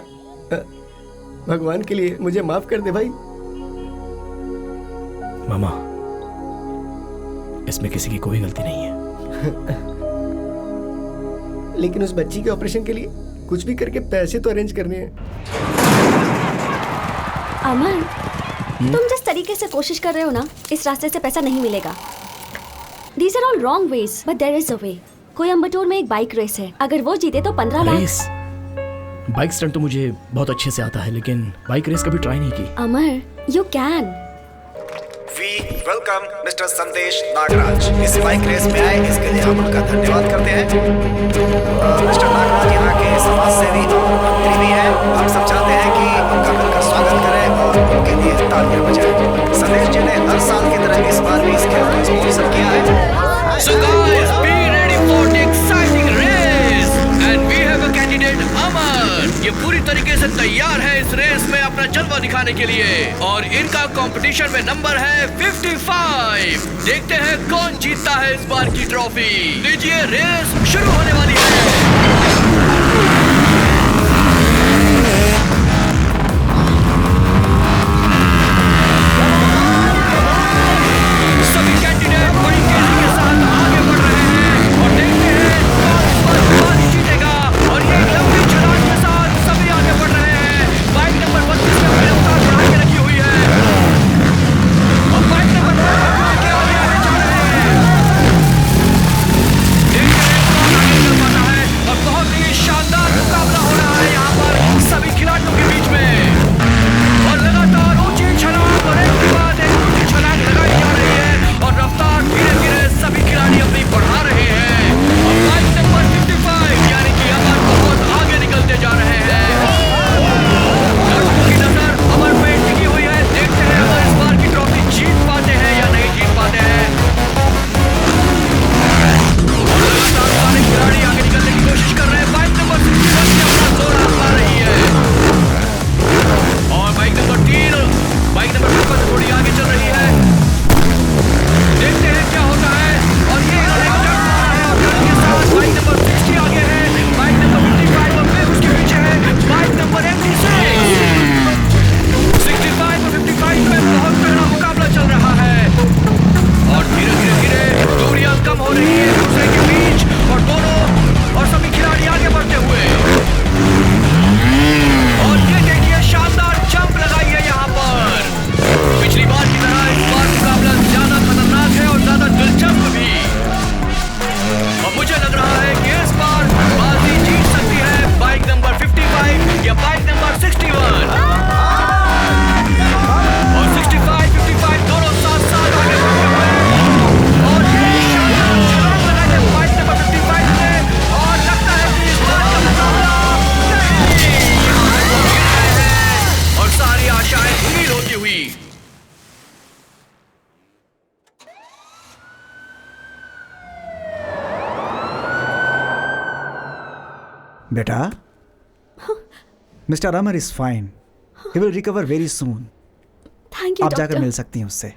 भगवान के लिए मुझे माफ कर दे भाई। मामा, इसमें किसी की कोई गलती नहीं है। लेकिन उस बच्ची के ऑपरेशन के लिए कुछ भी करके पैसे तो अरेंज करने हैं। अमन, तुम जिस तरीके से कोशिश कर रहे हो ना, इस रास्ते से पैसा नहीं मिलेगा। These are all wrong ways, but there is a way. Coimbatore में एक बाइक रेस है, अगर वो जीते तो 15 लाख। रेस? बाइक स्टंट तो मुझे बहुत अच्छे से आता है, लेकिन बाइक रेस कभी ट्राई नहीं की। अमर, you can. We welcome Mr. संदेश नागराज इस बाइक रेस में आए, इसके लिए हम उनका धन्यवाद करते हैं। मिस्टर नागराज यहाँ के समाज सेवी और मंत्री भी हैं। हम सब चाहते हैं कि उनका मिलकर स्वागत करें और उनके लिए तालियां बजाएं। संदेश जी ने हर साल की तरह इस बार भी इस खेल को स्पॉन्सर किया है। So guys, be ready for the exciting race and we have a candidate अमर। ये पूरी तरीके से तैयार है इस रेस में अपना जलवा दिखाने के लिए और इनका कंपटीशन में नंबर है 55। देखते हैं कौन जीतता है इस बार की ट्रॉफी। लीजिए, रेस शुरू होने वाली है। सभी कैंडिडेट बड़ी तेजी के साथ आगे बढ़ रहे हैं और देखते हैं कौन इस बार जीतेगा। और ये लंबी छलांग के साथ सभी आगे बढ़ रहे हैं। बाइक नंबर 32 में अपनी रफ्तार बढ़ा के रखी हुई है और बाइक नंबर 32 के आगे जा रहे हैं। देखते हैं कौन आगे चल पाता है और बहुत ही शानदार मुकाबला हो रहा है यहाँ पर सभी खिलाड़ियों के बीच में। और लगातार ऊंची छलांग और एक के बाद एक ऊंची छलांग लगाई जा रही है और रफ्तार धीरे धीरे सभी खिलाड़ी अपनी बढ़ा रहे हैं। और बाइक नंबर 55 यानी कि अमर बहुत आगे निकलते जा रहे हैं। दर्शकों की नजर अमर पे टिकी हुई है। देखते हैं अमर इस बार की ट्रॉफी जीत पाते हैं या नहीं जीत पाते हैं। और लगातार सारे खिलाड़ी आगे निकलने की कोशिश कर रहे हैं। बाइक नंबर 61 से अपना जोर आजमा रही है और बाइक नंबर 3 बाइक नंबर 55 से थोड़ी आगे चल रही है। देखते हैं क्या होता है और ये एक टर्न मारा है और टर्न के साथ बाइक नंबर 60 आगे है। बाइक नंबर 55 और फिर उसके पीछे है बाइक नंबर 86। 65 और 55 में बहुत तगड़ा मुकाबला चल रहा है और धीरे धीरे दूरियां कम हो रही है एक दूसरे के बीच और दोनों और सभी खिलाड़ी आगे बढ़ते हुए। और ये देखिए शानदार जंप लगाई है यहाँ पर। पिछली बार की तरह इस बार मुकाबला ज्यादा खतरनाक है और ज्यादा दिलचस्प भी। और मुझे लग रहा है कि इस बार बाजी जीत सकती है बाइक नंबर 55 या बाइक नंबर 61। और 65, 55 दोनों साथ साथ आगे बढ़ते हुए और ये शानदार छलांग लगाई है बाइक नंबर 55 ने और लगता है कि इस बार का मुकाबला और सारी आशाएं धूमिल होती हुई। बेटा, mister Amar is fine. He will recover very soon. Thank you आप जाकर डॉक्टर। मिल सकती हैं उससे।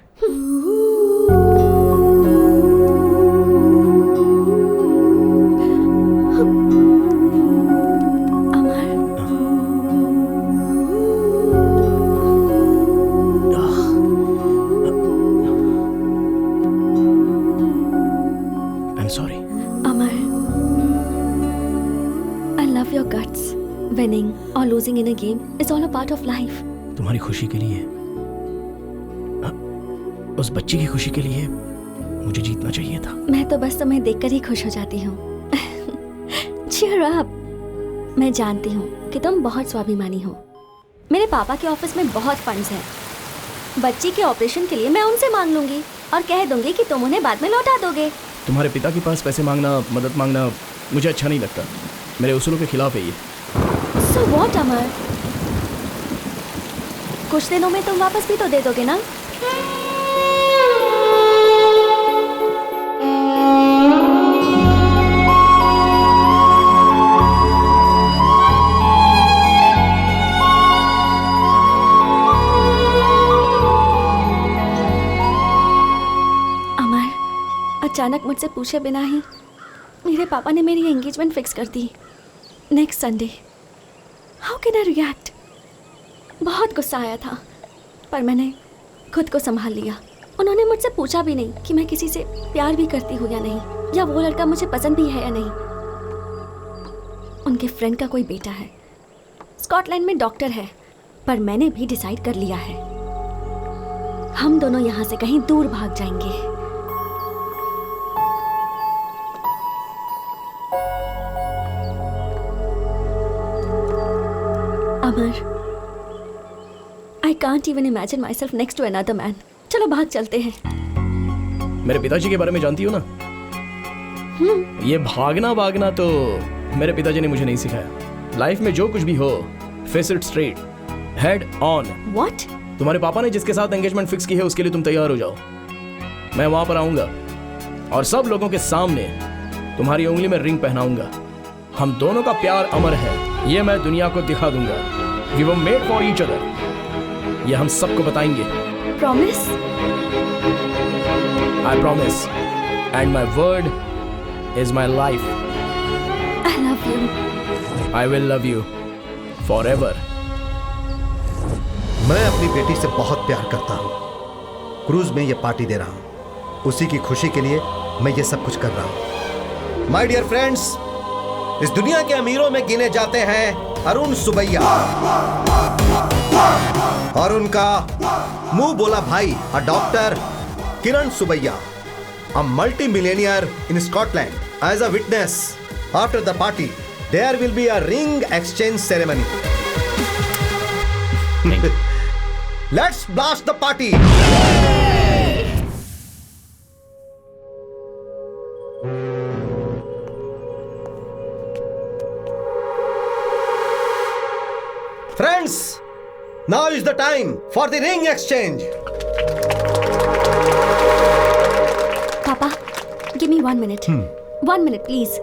I'm sorry. Amar, I love your guts. Winning or losing in a game is all a part of life. तुम्हारी खुशी के लिए, उस बच्ची की खुशी के लिए मुझे जीतना चाहिए था। मैं तो बस तुम्हें देखकर ही खुश हो जाती हूँ। Cheer up. मैं जानती हूँ कि तुम बहुत स्वाभिमानी हो। मेरे पापा के ऑफिस में बहुत फंड्स हैं। बच्ची के ऑपरेशन के लिए मैं उनसे मांग लूंगी और कह दूंगी कि तुम उन्हें बाद में लौटा दोगे। तुम्हारे पिता के पास पैसे मांगना, मदद मांगना मुझे अच्छा नहीं लगता। मेरे उसूलों के खिलाफ है ये। So what, अमर? कुछ दिनों में तुम वापस भी तो दे दोगे ना? अचानक मुझसे पूछे बिना ही मेरे पापा ने मेरी एंगेजमेंट फिक्स कर दी next Sunday. How can I react? बहुत गुस्सा आया था, पर मैंने खुद को संभाल लिया। उन्होंने मुझसे पूछा भी नहीं कि मैं किसी से प्यार भी करती हूँ या नहीं, या वो लड़का मुझे पसंद भी है या नहीं। उनके फ्रेंड का कोई बेटा है, स्कॉटलैंड में डॉक्टर है, पर मैंने भी डिसाइड कर लिया है हम दोनों यहाँ से कहीं दूर भाग जाएंगे। अमर, I can't even imagine myself next to another man. चलो भाग चलते हैं। मेरे पिताजी के बारे में जानती हो ना? ये भागना तो मेरे पिताजी ने मुझे नहीं सिखाया। लाइफ में जो कुछ भी हो, face it straight, head on. What? तुम्हारे पापा ने जिसके साथ एंगेजमेंट फिक्स की है उसके लिए तुम तैयार हो जाओ। मैं वहां पर आऊंगा और सब लोगों के सामने तुम्हारी उंगली में रिंग पहनाऊंगा। हम दोनों का प्यार अमर है, ये मैं दुनिया को दिखा दूंगा। We were made for each other. ये हम सबको बताएंगे। Promise? I promise. And my word is my life. I love you. I will love you forever. मैं अपनी बेटी से बहुत प्यार करता हूँ। क्रूज में ये पार्टी दे रहा हूँ, उसी की खुशी के लिए मैं ये सब कुछ कर रहा हूँ। माय डियर फ्रेंड्स, इस दुनिया के अमीरों में गिने जाते हैं अरुण सुबैया और उनका मुंह बोला भाई doctor Kiran Subbaiah, a multi-millionaire in Scotland. As a witness, after the party, there will be a ring exchange ceremony. Let's blast the party! Friends, now is the time for the ring exchange. Papa, give me 1 minute. 1 minute, please.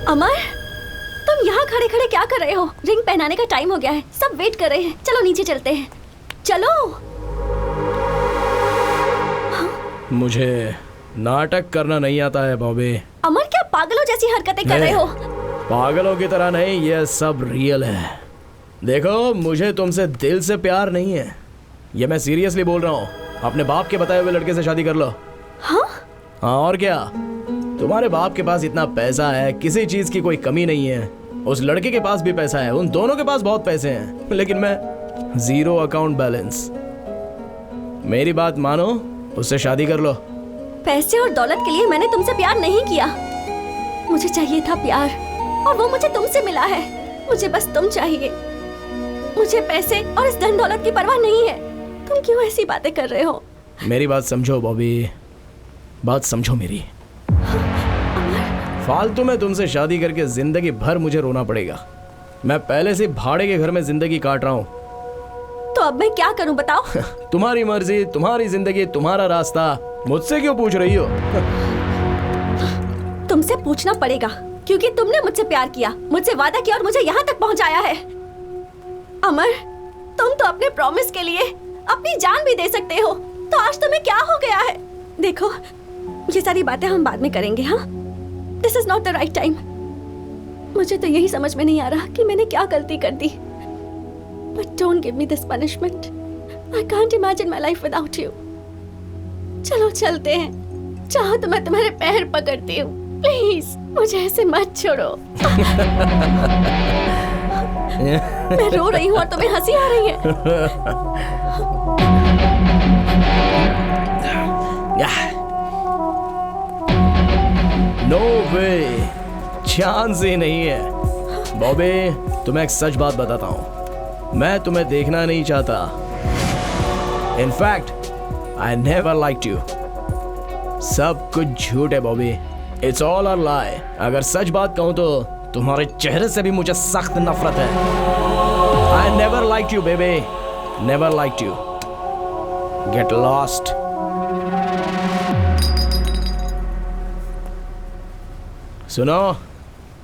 अमर, तुम यहाँ खड़े खड़े क्या कर रहे हो? Ring पहनाने का टाइम हो गया है, सब वेट कर रहे हैं। चलो नीचे चलते हैं, चलो। मुझे नाटक करना नहीं आता है बॉबी। अमर, क्या पागलों जैसी हरकतें कर रहे हो? पागलों की तरह नहीं, ये सब रियल है। देखो, मुझे तुमसे दिल से प्यार नहीं है, ये मैं सीरियसली बोल रहा हूँ। अपने बाप के बताए हुए लड़के से शादी कर लो। हाँ? और क्या, तुम्हारे बाप के पास इतना पैसा है, किसी चीज की कोई कमी नहीं है। उस लड़के के पास भी पैसा है, उन दोनों के पास बहुत पैसे हैं, लेकिन मैं जीरो अकाउंट बैलेंस। मेरी बात मानो, उससे शादी कर लो। पैसे और दौलत के लिए मैंने तुमसे प्यार नहीं किया। मुझे चाहिए था प्यार, और वो मुझे तुमसे मिला है। मुझे बस तुम चाहिए। मुझे पैसे और इस धन दौलत की परवाह नहीं है। तुम क्यों ऐसी बातें कर रहे हो? मेरी बात समझो बॉबी, बात समझो मेरी। फालतू में तुमसे शादी करके जिंदगी भर मुझे रोना पड़ेगा। मैं पहले से भाड़े के घर में जिंदगी काट रहा हूँ। तो अब मैं क्या करूं बताओ? तुम्हारी मर्जी, तुम्हारी जिंदगी, तुम्हारा रास्ता। मुझसे क्यों पूछ रही हो? तुमसे पूछना पड़ेगा, क्योंकि तुमने मुझसे प्यार किया, मुझसे वादा किया और मुझे यहाँ तक पहुँचाया है। अमर, तुम तो अपने प्रॉमिस के लिए अपनी जान भी दे सकते हो, तो आज तुम्हें क्या हो गया है? देखो, ये सारी बातें हम बाद में करेंगे। हाँ, this is not the right time. मुझे तो यही समझ में नहीं आ रहा कि मैंने क्या गलती कर दी। But don't give me this punishment. I can't imagine my life without you. चलो चलते हैं। चाहो तो मैं तुम्हारे पैर पकड़ती हूँ। प्लीज मुझे ऐसे मत छोड़ो। मैं रो रही हूँ और तुम्हें हंसी आ रही है। नो वे, चांस ही नहीं है। बॉबी, तुम्हें एक सच बात बताता हूँ, मैं तुम्हें देखना नहीं चाहता। In fact I never liked you. सब कुछ झूठ है बॉबी, इट्स ऑल अ लाई। अगर सच बात कहूँ तो तुम्हारे चेहरे से भी मुझे सख्त नफरत है। I never liked you baby, never liked you. Get lost. सुनो,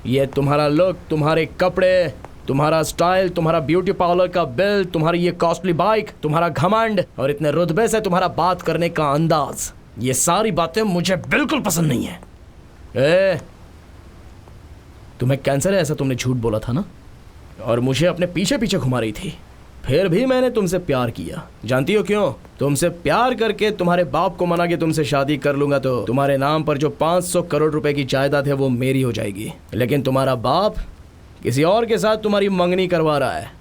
ये तुम्हारा लुक, तुम्हारे कपड़े, तुम्हारा स्टाइल, तुम्हारा ब्यूटी पार्लर का बिल, तुम्हारी ये कॉस्टली बाइक, तुम्हारा घमंड और इतने रुतबे से तुम्हारा बात करने का अंदाज, ये सारी बातें मुझे बिल्कुल पसंद नहीं है। तुम्हें कैंसर है ऐसा तुमने झूठ बोला था ना, और मुझे अपने पीछे पीछे घुमा रही थी। फिर भी मैंने तुमसे प्यार किया। जानती हो क्यों? तुमसे प्यार करके तुम्हारे बाप को मना के तुमसे शादी कर लूंगा तो तुम्हारे नाम पर जो 500 करोड़ रुपए की जायदाद है वो मेरी हो जाएगी। लेकिन तुम्हारा बाप किसी और के साथ तुम्हारी मंगनी करवा रहा है।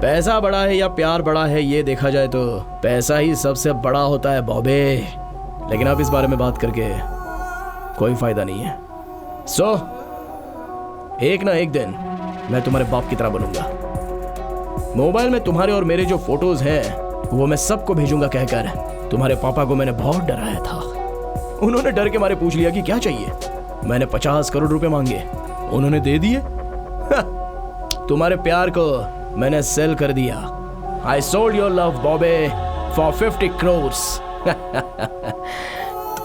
पैसा बड़ा है या प्यार बड़ा है, ये देखा जाए तो पैसा ही सबसे बड़ा होता है बॉबे। लेकिन अब इस बारे में बात करके कोई फायदा नहीं है। एक ना एक दिन मैं तुम्हारे बाप की तरह बनूंगा। मोबाइल में तुम्हारे और मेरे जो फोटोज हैं वो मैं सबको भेजूंगा कहकर तुम्हारे पापा को मैंने बहुत डराया था। उन्होंने डर के मारे पूछ लिया कि क्या चाहिए। मैंने 50 करोड़ रुपए मांगे, उन्होंने दे दिए। तुम्हारे प्यार को मैंने सेल कर दिया। I sold your love, Bobby, for 50 crores.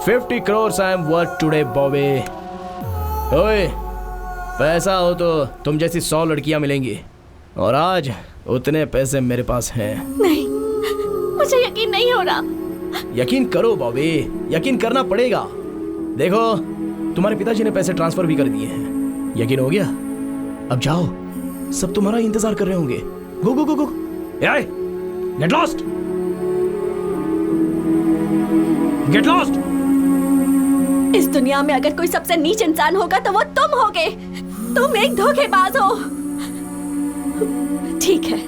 50 crores I am worth today, Bobby. ओए, पैसा हो तो तुम जैसी 100 लड़कियां मिलेंगी, और आज उतने पैसे मेरे पास हैं। नहीं, मुझे यकीन नहीं हो रहा। यकीन करो बॉबी, यकीन करना पड़ेगा। देखो, तुम्हारे पिताजी ने पैसे ट्रांसफर भी कर दिए हैं। यकीन हो गया? अब जाओ, सब तुम्हारा इंतजार कर रहे होंगे। गो गो गो गो, गेट लॉस्ट, गेट लॉस्ट। इस दुनिया में अगर कोई सबसे नीच इंसान होगा तो वो तुम होगे। तुम एक धोखेबाज हो। ठीक है,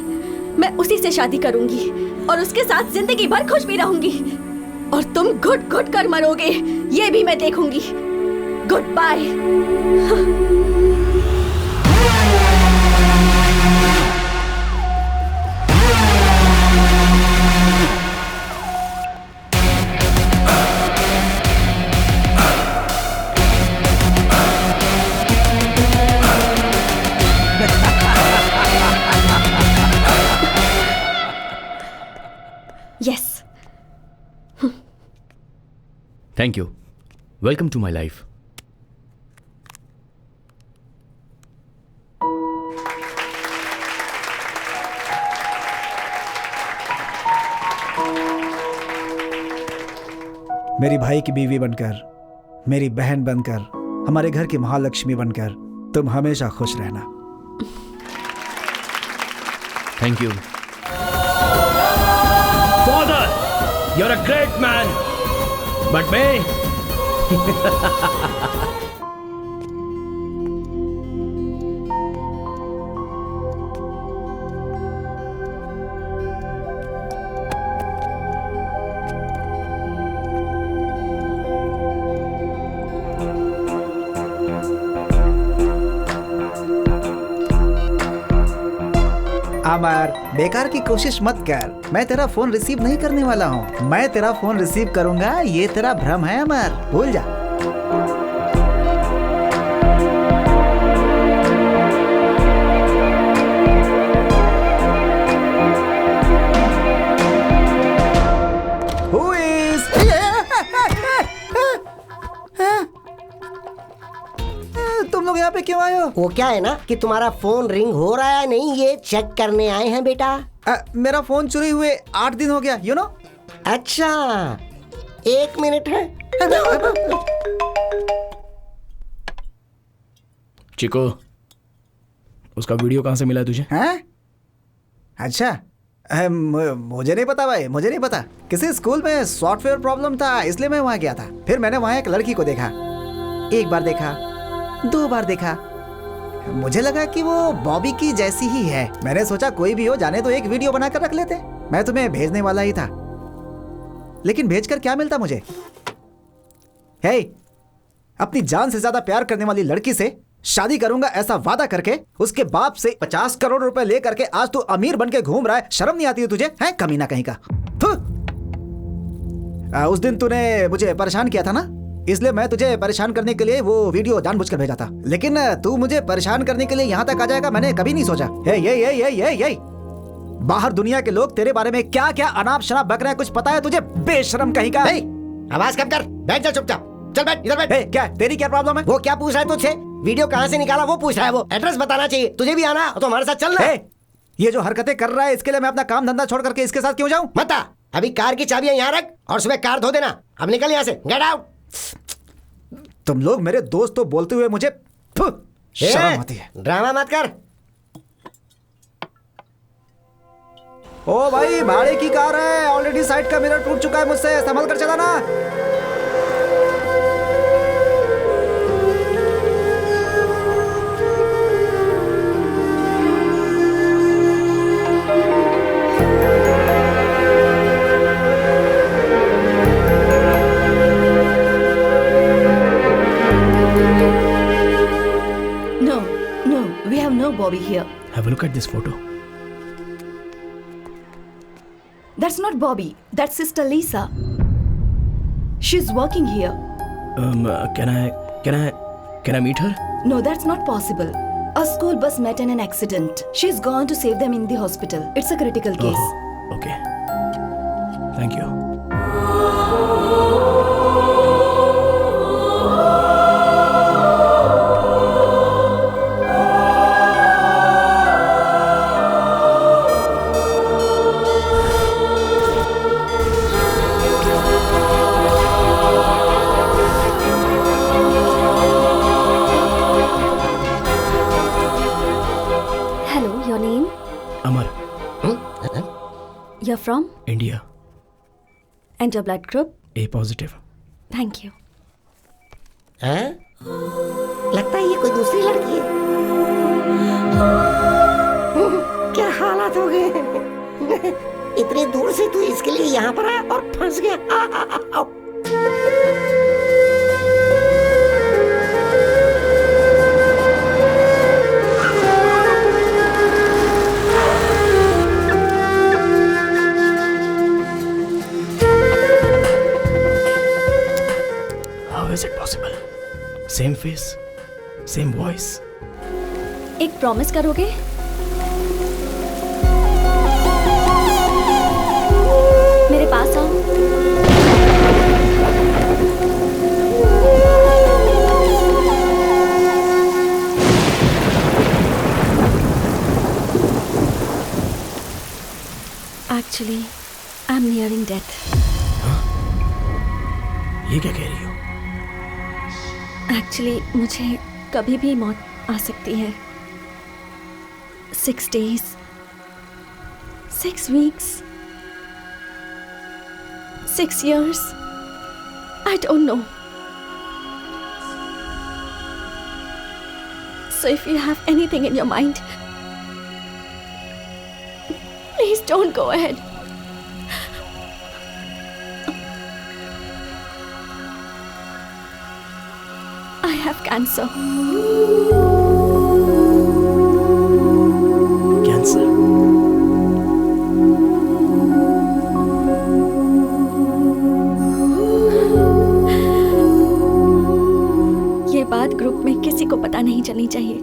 मैं उसी से शादी करूंगी और उसके साथ जिंदगी भर खुश भी रहूंगी, और तुम घुट घुट कर मरोगे ये भी मैं देखूंगी। Goodbye. Yes. Thank you. Welcome to my life. मेरी भाई की बीवी बनकर, मेरी बहन बनकर, हमारे घर की महालक्ष्मी बनकर तुम हमेशा खुश रहना। Thank you. Father, you're a great man, but me? अमर, बेकार की कोशिश मत कर। मैं तेरा फोन रिसीव नहीं करने वाला हूँ। मैं तेरा फोन रिसीव करूंगा, ये तेरा भ्रम है अमर, भूल जा। Who is? तुम लोग यहाँ पे क्यों आए हो? वो क्या है ना कि तुम्हारा फोन रिंग हो रहा है नहीं, ये चेक करने आए हैं बेटा। मेरा फोन चोरी हुए 8 दिन हो गया, यू नो। अच्छा, 1 मिनट है। चिको, उसका वीडियो कहाँ से मिला तुझे? हैं? अच्छा, मुझे नहीं पता भाई, मुझे नहीं पता। किसी स्कूल में सॉफ्टवेयर प्रॉब्लम था, इसलिए मैं वहाँ गया था। फिर मैंने वहाँ एक लड़की को देखा। 1 बार देखा, 2 बार देखा, मुझे लगा कि वो बॉबी की जैसी ही है। मैंने सोचा कोई भी हो, जाने तो एक वीडियो बनाकर रख लेते। मैं तुम्हें भेजने वाला ही था, लेकिन भेजकर क्या मिलता मुझे? हे, अपनी जान से ज्यादा प्यार करने वाली लड़की से शादी करूंगा ऐसा वादा करके उसके बाप से 50 करोड़ रुपए ले करके आज तू अमीर बन के घूम रहा है। शर्म नहीं आती है तुझे? है कमीना कहीं का। उस दिन तूने मुझे परेशान किया था ना, इसलिए मैं तुझे परेशान करने के लिए वो वीडियो जानबूझकर भेजा था। लेकिन तू मुझे परेशान करने के लिए यहाँ तक आ जाएगा, मैंने कभी नहीं सोचा। ये बाहर दुनिया के लोग तेरे बारे में क्या क्या अनाप शनाप बक रहे हैं, कुछ पता है तुझे? बेशरम कहीं का। आवाज कम कर, बैठ जा चुपचाप। चल बैठ इधर बैठ। क्या तेरी क्या प्रॉब्लम है? वो क्या पूछ रहा है तुझसे? वीडियो कहाँ से निकाला वो पूछ रहा है। वो एड्रेस बताना चाहिए। तुझे भी आना तो हमारे साथ चलना। ये जो हरकतें कर रहा है इसके लिए मैं अपना काम धंधा छोड़ करके इसके साथ क्यों जाऊं? मत आ। अभी कार की चाबियां यहाँ रख और सुबह कार धो देना। अब निकल यहाँ से, गेट आउट। तुम लोग मेरे दोस्त तो बोलते हुए मुझे शर्म आती है। ड्रामा मत कर। ओ भाई, भाड़े की कार है, ऑलरेडी साइड का मिरर टूट चुका है मुझसे, संभल कर चलाना। Bobby here. Have a look at this photo. That's not Bobby. That's Sister Lisa. She's working here. Can I meet her? No, that's not possible. A school bus met in an accident. She's gone to save them in the hospital. It's a critical case. Okay. Thank you. You're from? India. And your blood group? A positive. Thank you. हैं? लगता है ये कोई दूसरी लड़की है। क्या हालात हो गए। इतनी दूर से तू इसके लिए यहाँ पर आया और फंस गया। Is it possible? Same face, same voice. एक प्रॉमिस करोगे? मेरे पास आओ। Actually, I'm nearing death. ये क्या कह रही हो? एक्चुअली मुझे कभी भी मौत आ सकती है। 6 days, 6 weeks, 6 years, I don't know. So if you have anything in your mind, please don't go ahead. I have cancer. Cancer? ये बात ग्रुप में किसी को पता नहीं चलनी चाहिए।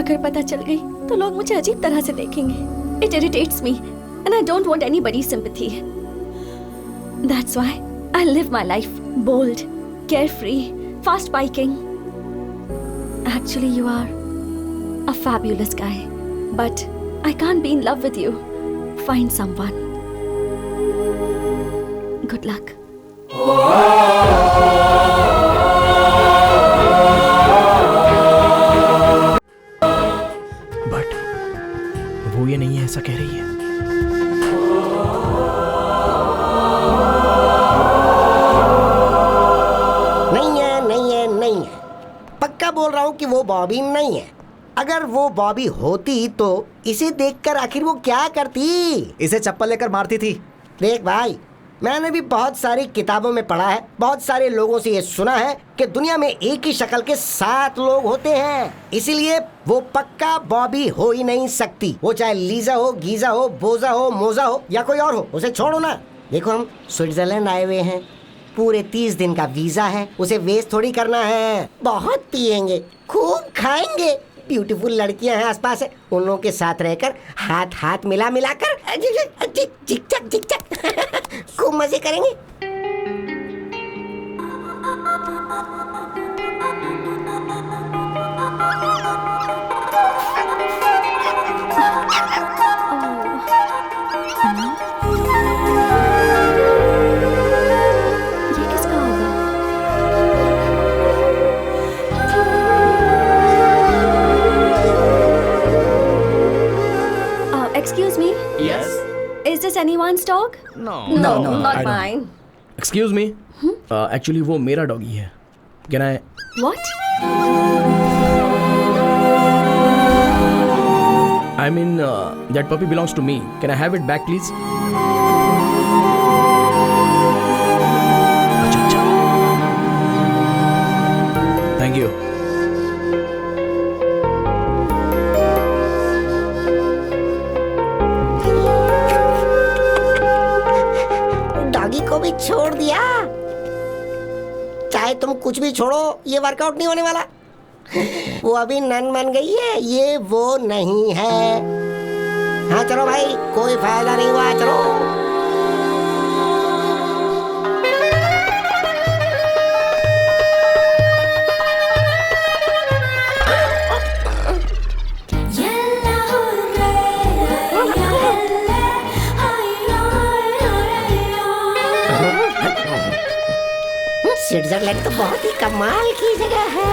अगर पता चल गई तो लोग मुझे अजीब तरह से देखेंगे। It irritates me and I don't want anybody's sympathy. That's why I live my life bold, carefree, fast biking. Actually, you are a fabulous guy, but I can't be in love with you. Find someone. Good luck. But वो ये नहीं है ऐसा कह रही है। बोल रहा हूँ कि वो बॉबी नहीं है। अगर वो बॉबी होती तो इसे देखकर आखिर वो क्या करती? इसे चप्पल लेकर मारती थी। देख भाई, मैंने भी बहुत सारी किताबों में पढ़ा है, बहुत सारे लोगों से ये सुना है कि दुनिया में एक ही शक्ल के 7 लोग होते हैं। इसीलिए वो पक्का बॉबी हो ही नहीं सकती। वो चाहे लीजा हो, गीजा हो, बोजा हो, मोजा हो या कोई और हो, उसे छोड़ो ना। देखो हम स्विट्जरलैंड आए हुए हैं, पूरे 30 दिन का वीजा है, उसे वेस्ट थोड़ी करना है। बहुत पिएंगे, खूब खाएंगे, ब्यूटीफुल लड़कियां हैं आसपास है, उन लोगों के साथ रहकर हाथ हाथ मिला मिला कर चिक चक खूब मजे करेंगे। ये किसका होगा? Excuse me. Yes. Is this anyone's dog? No. No, I not don't. mine. Excuse me actually वो मेरा डॉगी है. Can I? What? I mean, that puppy belongs to me. Can I have it back, please? अच्छा. Thank you. Doggy को भी छोड़ दिया. चाहे तुम कुछ भी छोड़ो, ये वर्कआउट नहीं होने वाला. वो अभी नन बन गई है, ये वो नहीं है. हाँ चलो भाई, कोई फायदा नहीं हुआ, चलो. स्विट्जरलैंड तो बहुत ही कमाल की जगह है.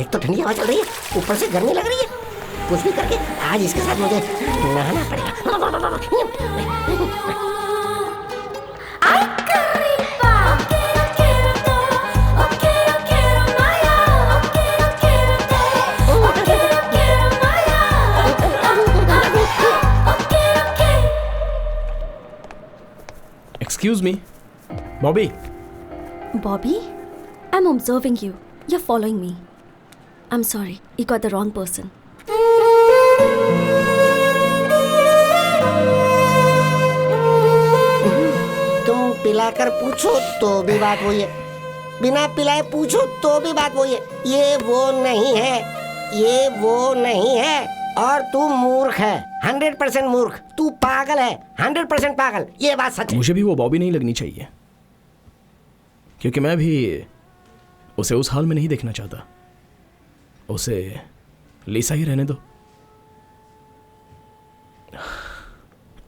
एक तो ठंडी हवा चल रही है, ऊपर से गर्मी लग रही है. कुछ भी करके आज इसके साथ मुझे नहाना पड़ेगा. Excuse me, Bobby. Bobby? I'm observing you. You're following me. I'm sorry, you got the wrong person. तुम पिलाकर पूछो तो भी बात वही है, बिना पिलाए पूछो तो भी बात वही है. ये वो नहीं है, ये वो नहीं है. और तू मूर्ख है, 100% मूर्ख. तू पागल है, 100% पागल. ये बात सच है. मुझे भी वो बॉबी नहीं लगनी चाहिए, क्योंकि मैं भी उसे उस हाल में नहीं देखना चाहता. उसे लिसा ही रहने दो.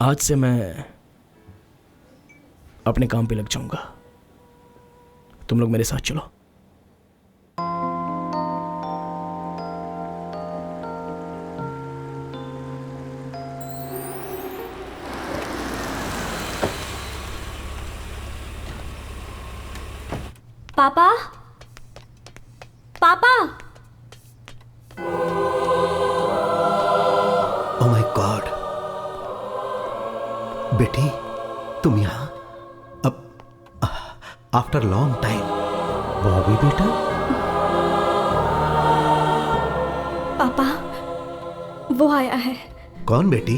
आज से मैं अपने काम पे लग जाऊंगा. तुम लोग मेरे साथ चलो. पापा? पापा? Oh my God. बेटी, तुम यहाँ? अब आफ्टर लॉन्ग टाइम. बॉबी बेटा? पापा, वो आया है. कौन बेटी?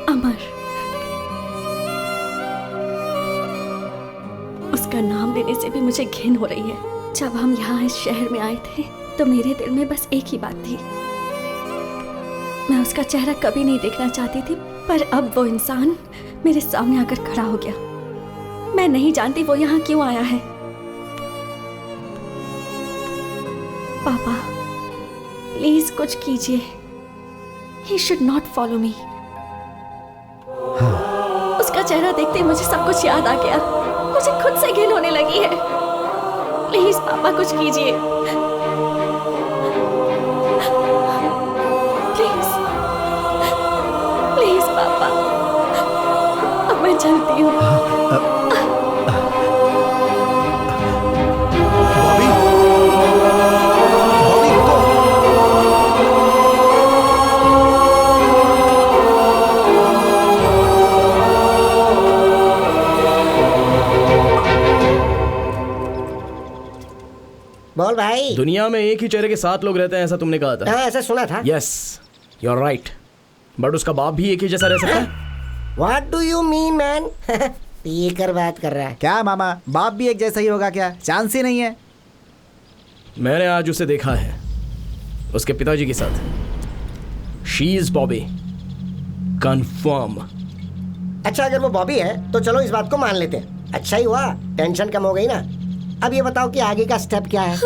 अमर. उसका नाम लेने से भी मुझे घिन हो रही है. जब हम यहाँ इस शहर में आए थे तो मेरे दिल में बस एक ही बात थी. मैं उसका चेहरा कभी नहीं देखना चाहती थी, पर अब वो इंसान मेरे सामने आकर खड़ा हो गया. मैं नहीं जानती वो यहाँ क्यों आया है. पापा, प्लीज कुछ कीजिए. He should not follow me. उसका चेहरा देखते ही मुझे सब कुछ याद आ गया. मुझे खुद से घिन होने लगी है. प्लीज पापा कुछ कीजिए. प्लीज प्लीज पापा. अब मैं चलती हूँ. बोल भाई. दुनिया में एक ही चेहरे के 7 लोग रहते हैं, ऐसा तुमने कहा था. हाँ, ऐसा सुना था. Yes, you are right. But उसका बाप भी एक ही जैसा रह सकता है. What do you mean, man? P कर बात कर रहा है. क्या मामा, बाप भी एक जैसा ही होगा क्या? चांस ही नहीं है. मैंने आज उसे देखा है उसके पिताजी के साथ. She is Bobby, confirm. अच्छा अगर वो बॉबी है तो चलो इस बात को मान लेते हैं। अच्छा ही हुआ, टेंशन कम हो गई ना। अब ये बताओ कि आगे का स्टेप क्या है?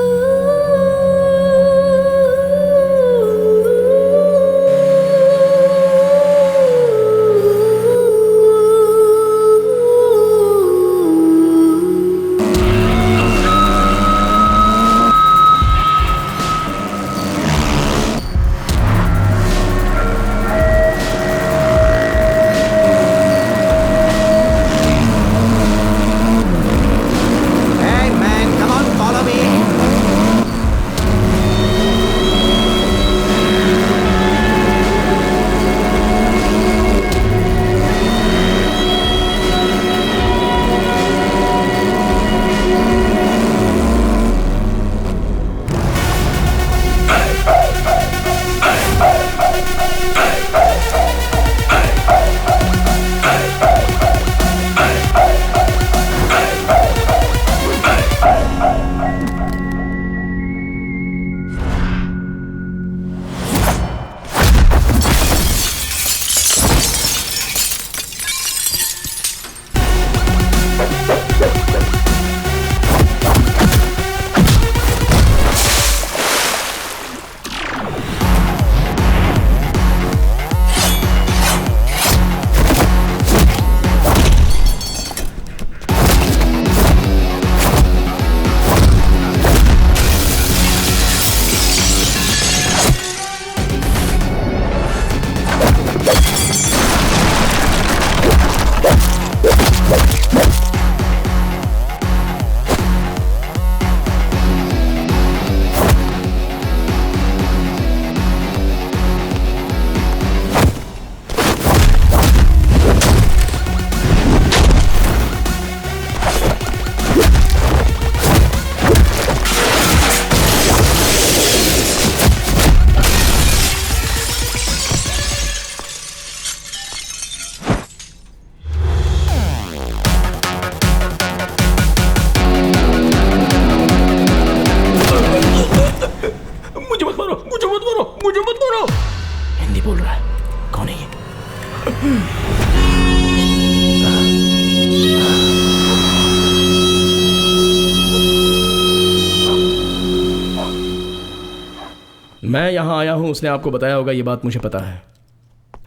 मैं यहाँ आया हूँ, उसने आपको बताया होगा, ये बात मुझे पता है।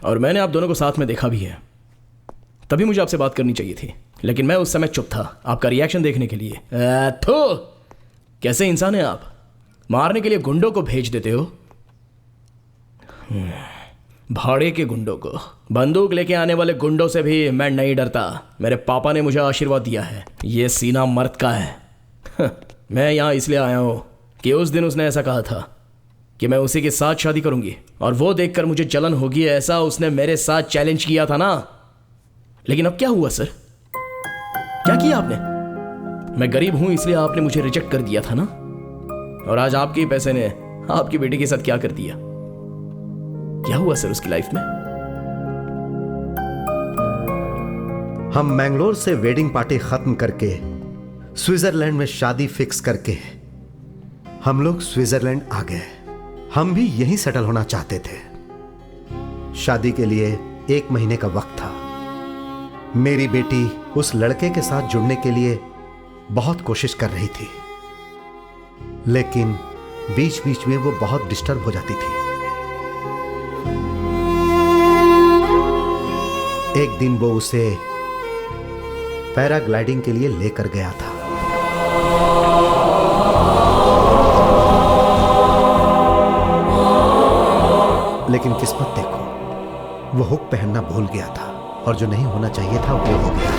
और मैंने आप दोनों को साथ में देखा भी है। तभी मुझे आपसे बात करनी चाहिए थी, लेकिन मैं उस समय चुप था आपका रिएक्शन देखने के लिए। थो, कैसे इंसान हैं आप? मारने के लिए गुंडों को भेज देते हो। भाड़े के गुंडों को। बंदूक लेके आने वाले गुंडों से भी मैं नहीं डरता। मेरे पापा ने मुझे आशीर्वाद दिया है, ये सीना मर्द का है। मैं यहाँ इसलिए आया हूँ कि उस दिन उसने ऐसा कहा था कि मैं उसी के साथ शादी करूंगी, और वो देखकर मुझे जलन होगी, ऐसा उसने मेरे साथ चैलेंज किया था ना। लेकिन अब क्या हुआ सर? क्या किया आपने? मैं गरीब हूं इसलिए आपने मुझे रिजेक्ट कर दिया था ना, और आज आपके ही पैसे ने आपकी बेटी के साथ क्या कर दिया? क्या हुआ सर उसकी लाइफ में? हम मैंगलोर से वेडिंग पार्टी खत्म करके स्विट्जरलैंड में शादी फिक्स करके हम लोग स्विट्जरलैंड आ गए। हम भी यहीं सेटल होना चाहते थे। शादी के लिए 1 महीने का वक्त था। मेरी बेटी उस लड़के के साथ जुड़ने के लिए बहुत कोशिश कर रही थी, लेकिन बीच बीच में वो बहुत डिस्टर्ब हो जाती थी। एक दिन वो उसे पैराग्लाइडिंग के लिए लेकर गया था। लेकिन किस्मत देखो, वो हुक पहनना भूल गया था, और जो नहीं होना चाहिए था वो हो गया।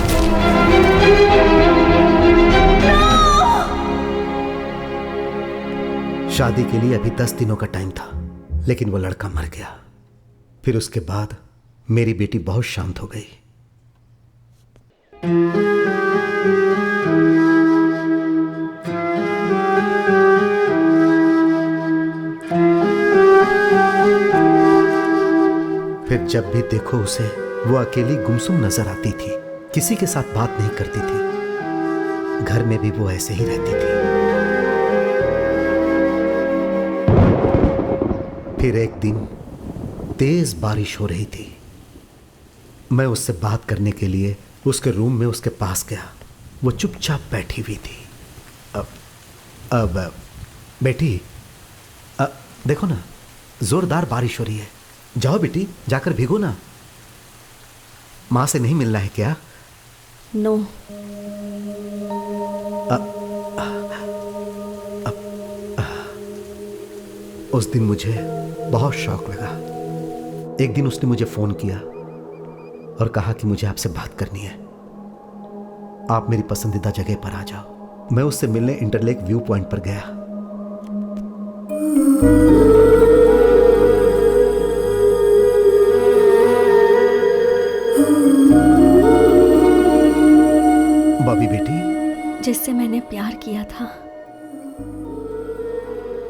शादी के लिए अभी 10 दिनों का टाइम था, लेकिन वो लड़का मर गया। फिर उसके बाद मेरी बेटी बहुत शांत हो गई। फिर जब भी देखो उसे, वो अकेली गुमसुम नजर आती थी, किसी के साथ बात नहीं करती थी। घर में भी वो ऐसे ही रहती थी। फिर एक दिन तेज बारिश हो रही थी। मैं उससे बात करने के लिए उसके रूम में उसके पास गया। वो चुपचाप बैठी हुई थी। अब बेटी, देखो ना, जोरदार बारिश हो रही है। जाओ बेटी, जाकर भीगो ना। माँ से नहीं मिलना है क्या? नो। उस दिन मुझे बहुत शौक लगा। एक दिन उसने मुझे फोन किया और कहा कि मुझे आपसे बात करनी है, आप मेरी पसंदीदा जगह पर आ जाओ। मैं उससे मिलने इंटरलेक व्यू पॉइंट पर गया। बॉबी बेटी, जिससे मैंने प्यार किया था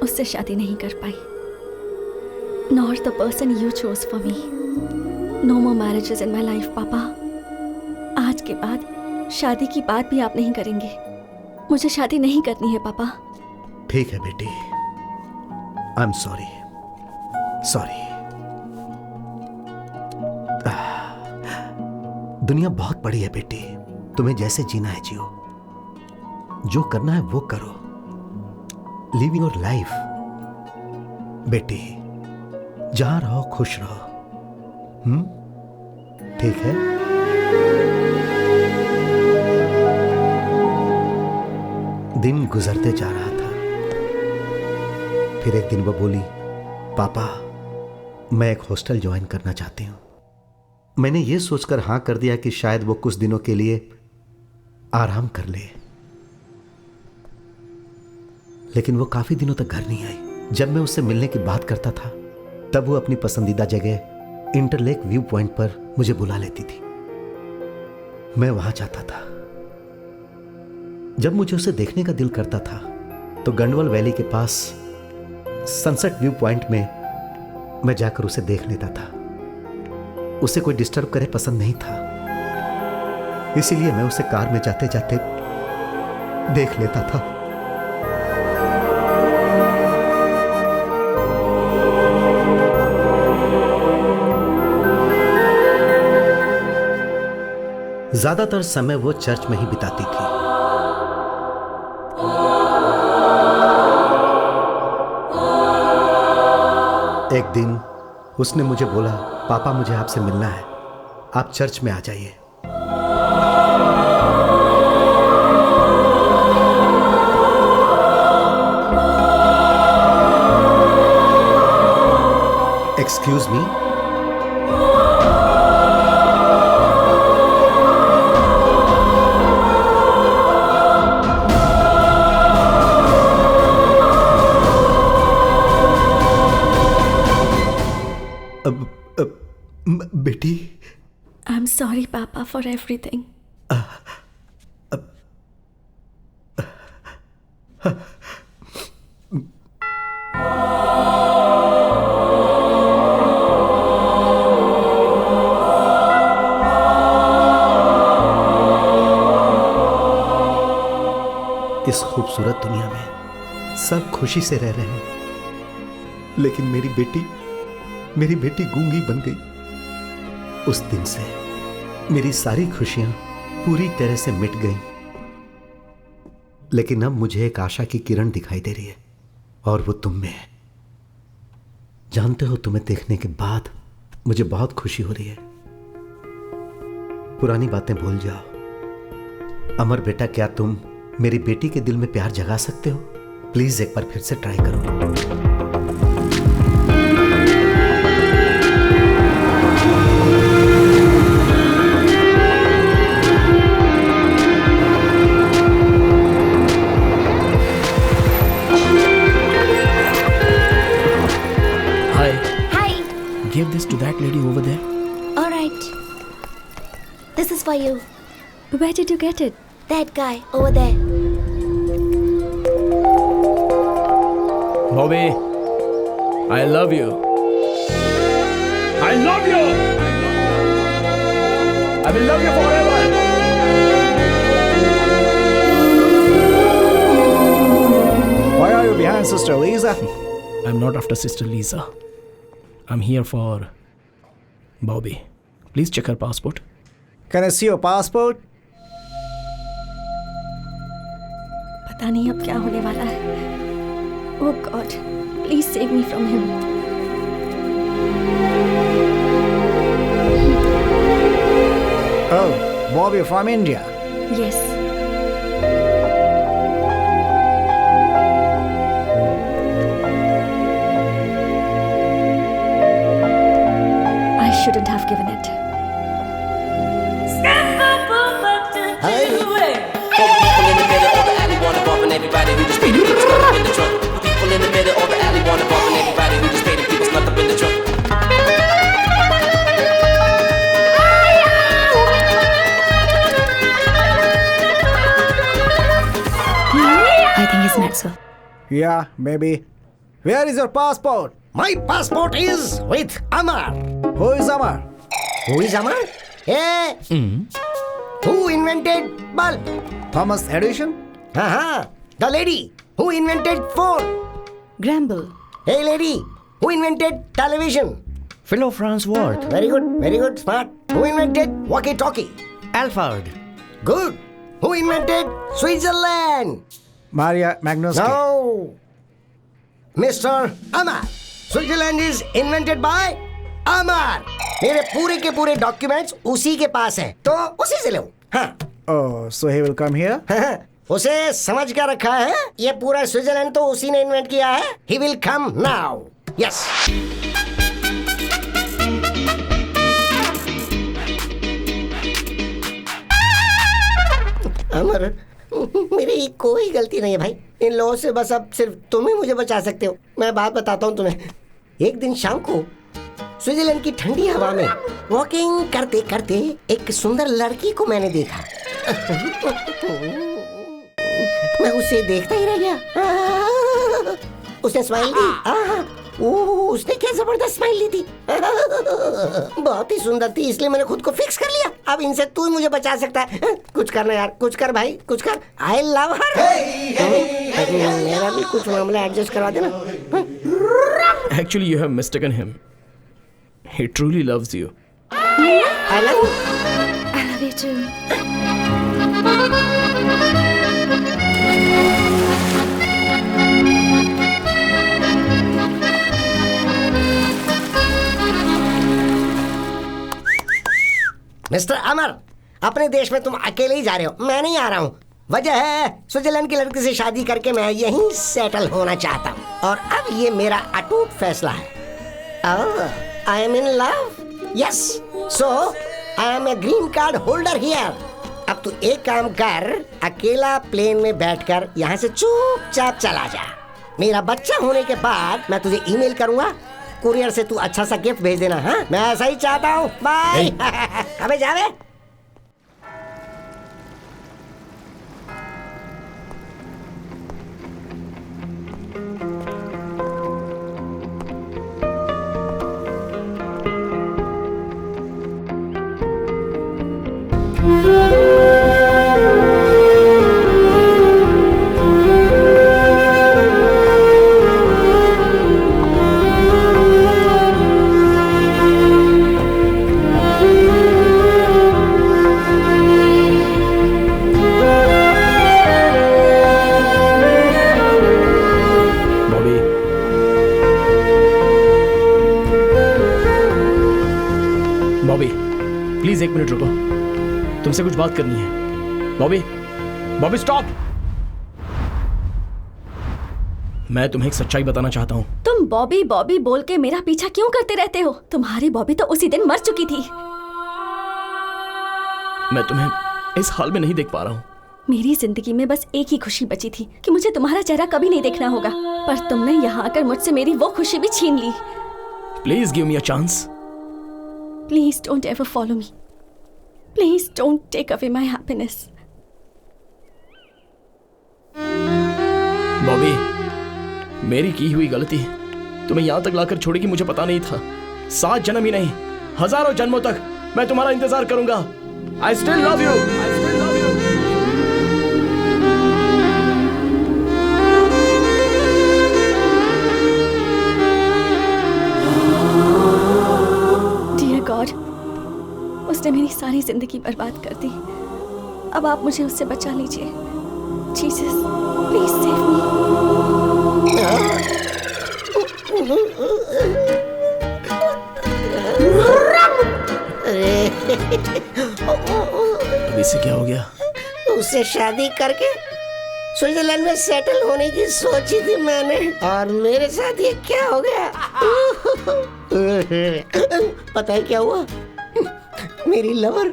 उससे शादी नहीं कर पाई। Not the person you chose for me. No more marriages in my life papa. आज के बाद शादी की बात भी आप नहीं करेंगे। मुझे शादी नहीं करनी है पापा। ठीक है बेटी, आई एम सॉरी। दुनिया बहुत बड़ी है बेटी, तुम्हें जैसे जीना है जियो, जो करना है वो करो। लिव योर लाइफ बेटी, जहां रहो खुश रहो। ठीक है? दिन गुजरते जा रहा था। फिर एक दिन वो बोली, पापा मैं एक हॉस्टल ज्वाइन करना चाहती हूं। मैंने ये सोचकर हां कर दिया कि शायद वो कुछ दिनों के लिए आराम कर ले, लेकिन वो काफी दिनों तक घर नहीं आई। जब मैं उससे मिलने की बात करता था तब वो अपनी पसंदीदा जगह इंटरलेक व्यू पॉइंट पर मुझे बुला लेती थी। मैं वहां जाता था। जब मुझे उसे देखने का दिल करता था तो गंडवल वैली के पास सनसेट व्यू पॉइंट में मैं जाकर उसे देख लेता था। उसे कोई डिस्टर्ब करे पसंद नहीं था, इसीलिए मैं उसे कार में जाते जाते देख लेता था। ज्यादातर समय वो चर्च में ही बिताती थी। एक दिन उसने मुझे बोला, पापा मुझे आपसे मिलना है, आप चर्च में आ जाइए। Excuse me? बेटी, आई एम सॉरी पापा फॉर एवरीथिंग। इस खूबसूरत दुनिया में सब खुशी से रह रहे हैं, लेकिन मेरी बेटी गूंगी बन गई। उस दिन से मेरी सारी खुशियां पूरी तरह से मिट गईं। लेकिन अब मुझे एक आशा की किरण दिखाई दे रही है, और वो तुम में है। जानते हो, तुम्हें देखने के बाद मुझे बहुत खुशी हो रही है। पुरानी बातें भूल जाओ। अमर बेटा, क्या तुम मेरी बेटी के दिल में प्यार जगा सकते हो? प्लीज एक बार फिर से ट्राई करो। Give this to that lady over there. All right. This is for you. Where did you get it? That guy over there. Bobby, I love you. I love you. I will love you forever. Why are you behind Sister Lisa? I'm not after Sister Lisa. I'm here for Bobby. Please check her passport. Can I see your passport? पता नहीं अब क्या होने वाला है। Oh God, please save me from him. Oh, Bobby from India. Yes. I shouldn't have given it. I think he's met, sir. Yeah, maybe. Where is your passport? My passport is with Amar. Who is Amar? Who is Amar? Hey. Who invented bulb? Thomas Edison? The lady who invented phone. Gramble. Hey lady, who invented television? Philo Farnsworth. Very good, smart. Who invented walkie-talkie? Alfred. Good. Who invented Switzerland? Maria Magnusky. No. Mr. Amar. Switzerland is invented by Amar. मेरे पूरे के पूरे documents उसी के पास हैं, तो उसी से लो। हाँ। Oh, so he will come here? उसे समझ क्या रखा है? ये पूरा स्विट्जरलैंड तो उसी ने इन्वेंट किया है। He will come now. Yes. अमर, मेरी कोई गलती नहीं है भाई। इन लोगों से बस अब सिर्फ तुम ही मुझे बचा सकते हो। मैं बात बताता हूँ तुम्हें। एक दिन शाम को स्विट्जरलैंड की ठंडी हवा में वॉकिंग करते करते एक सुंदर लड़की को मैंने देखा। मैं उसे देखता ही रह गया। उसने स्माइल दी। उसने क्या जबरदस्त स्माइल ली थी। बहुत ही सुंदर थी, इसलिए मैंने खुद को फिक्स कर लिया। अब इनसे तू ही मुझे बचा सकता है। कुछ करना यार, कुछ कर भाई, कुछ कर। आई लव हर। मेरा भी कुछ मामला एडजस्ट करवा देना। Actually, you have mistaken him. He truly loves you. I love you. I love you too. Mister Amar, अपने देश में तुम अकेले ही जा रहे हो, मैं नहीं आ रहा हूँ। वजह है स्विट्जरलैंड की लड़की से शादी करके मैं यहीं सेटल होना चाहता हूँ, और अब ये मेरा अटूट फैसला है। I am in love. Yes, so I am a green card holder here. अब तू एक काम कर, अकेला प्लेन में बैठकर यहाँ से चुपचाप चला जा। मेरा बच्चा होने के बाद मैं तुझे ईमेल करूंगा, कुरियर से तू अच्छा सा गिफ्ट भेज देना। हाँ, मैं ऐसा ही चाहता हूँ। बाय। अबे जावे। प्लीज एक मिनट रुको, तुमसे कुछ बात करनी है। बॉबी, बॉबी स्टॉप। मैं तुम्हें एक सच्चाई बताना चाहता हूँ। तुम बॉबी बॉबी बोल के मेरा पीछा क्यों करते रहते हो? तुम्हारी बॉबी तो उसी दिन मर चुकी थी। मैं तुम्हें इस हाल में नहीं देख पा रहा हूँ। मेरी जिंदगी में बस एक ही खुशी बची थी कि मुझे तुम्हारा चेहरा कभी नहीं देखना होगा, पर तुमने यहाँ आकर मुझसे मेरी वो खुशी भी छीन ली। Please give me a chance. Please don't ever follow me. Please don't take away my happiness. Bobby, मेरी की हुई गलती तुम्हें यहाँ तक लाकर छोड़ेगी मुझे पता नहीं था। 7 जन्म ही नहीं, हजारों जन्मों तक मैं तुम्हारा इंतजार करूंगा। I still love you. I still love you. Dear God, उसने मेरी सारी जिंदगी बर्बाद कर दी। अब आप मुझे उससे बचा लीजिए। जीसस, प्लीज सेव अभी से क्या हो गया? उससे शादी करके स्विट्जरलैंड में सेटल होने की सोची थी मैंने, और मेरे साथ ये क्या हो गया? पता है क्या हुआ? मेरी लवर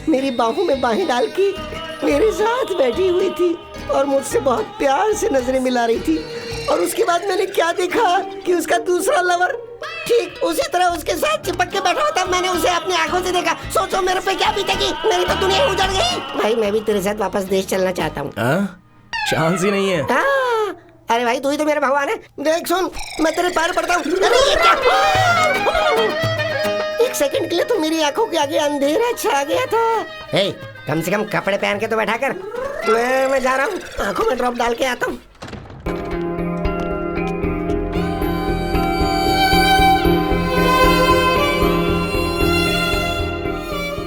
मेरी बाहों में बाहें डाल के मेरे साथ बैठी हुई थी और मुझसे बहुत प्यार से नजरें मिला रही थी, और उसके बाद मैंने क्या देखा कि उसका दूसरा लवर ठीक उसी तरह उसके साथ चिपक के बैठा होता। मैंने उसे अपनी आंखों से देखा। सोचो मेरे पे क्या बीतेगी। मेरी तो दुनिया ही उजड़ गई। भाई मैं भी तेरे साथ वापस देश चलना चाहता हूँ। चांस ही नहीं है। अरे भाई तू ही तो मेरा भगवान है। देख सुन, मैं तेरे पैर पड़ता हूँ। अरे ये क्या? एक सेकंड के लिए तो मेरी आंखों के आगे अंधेरा छा गया था। हे, कम से कम कपड़े पहन के तो बैठा कर। मैं जा रहा हूँ, आंखों में ड्रॉप डाल के आता हूँ।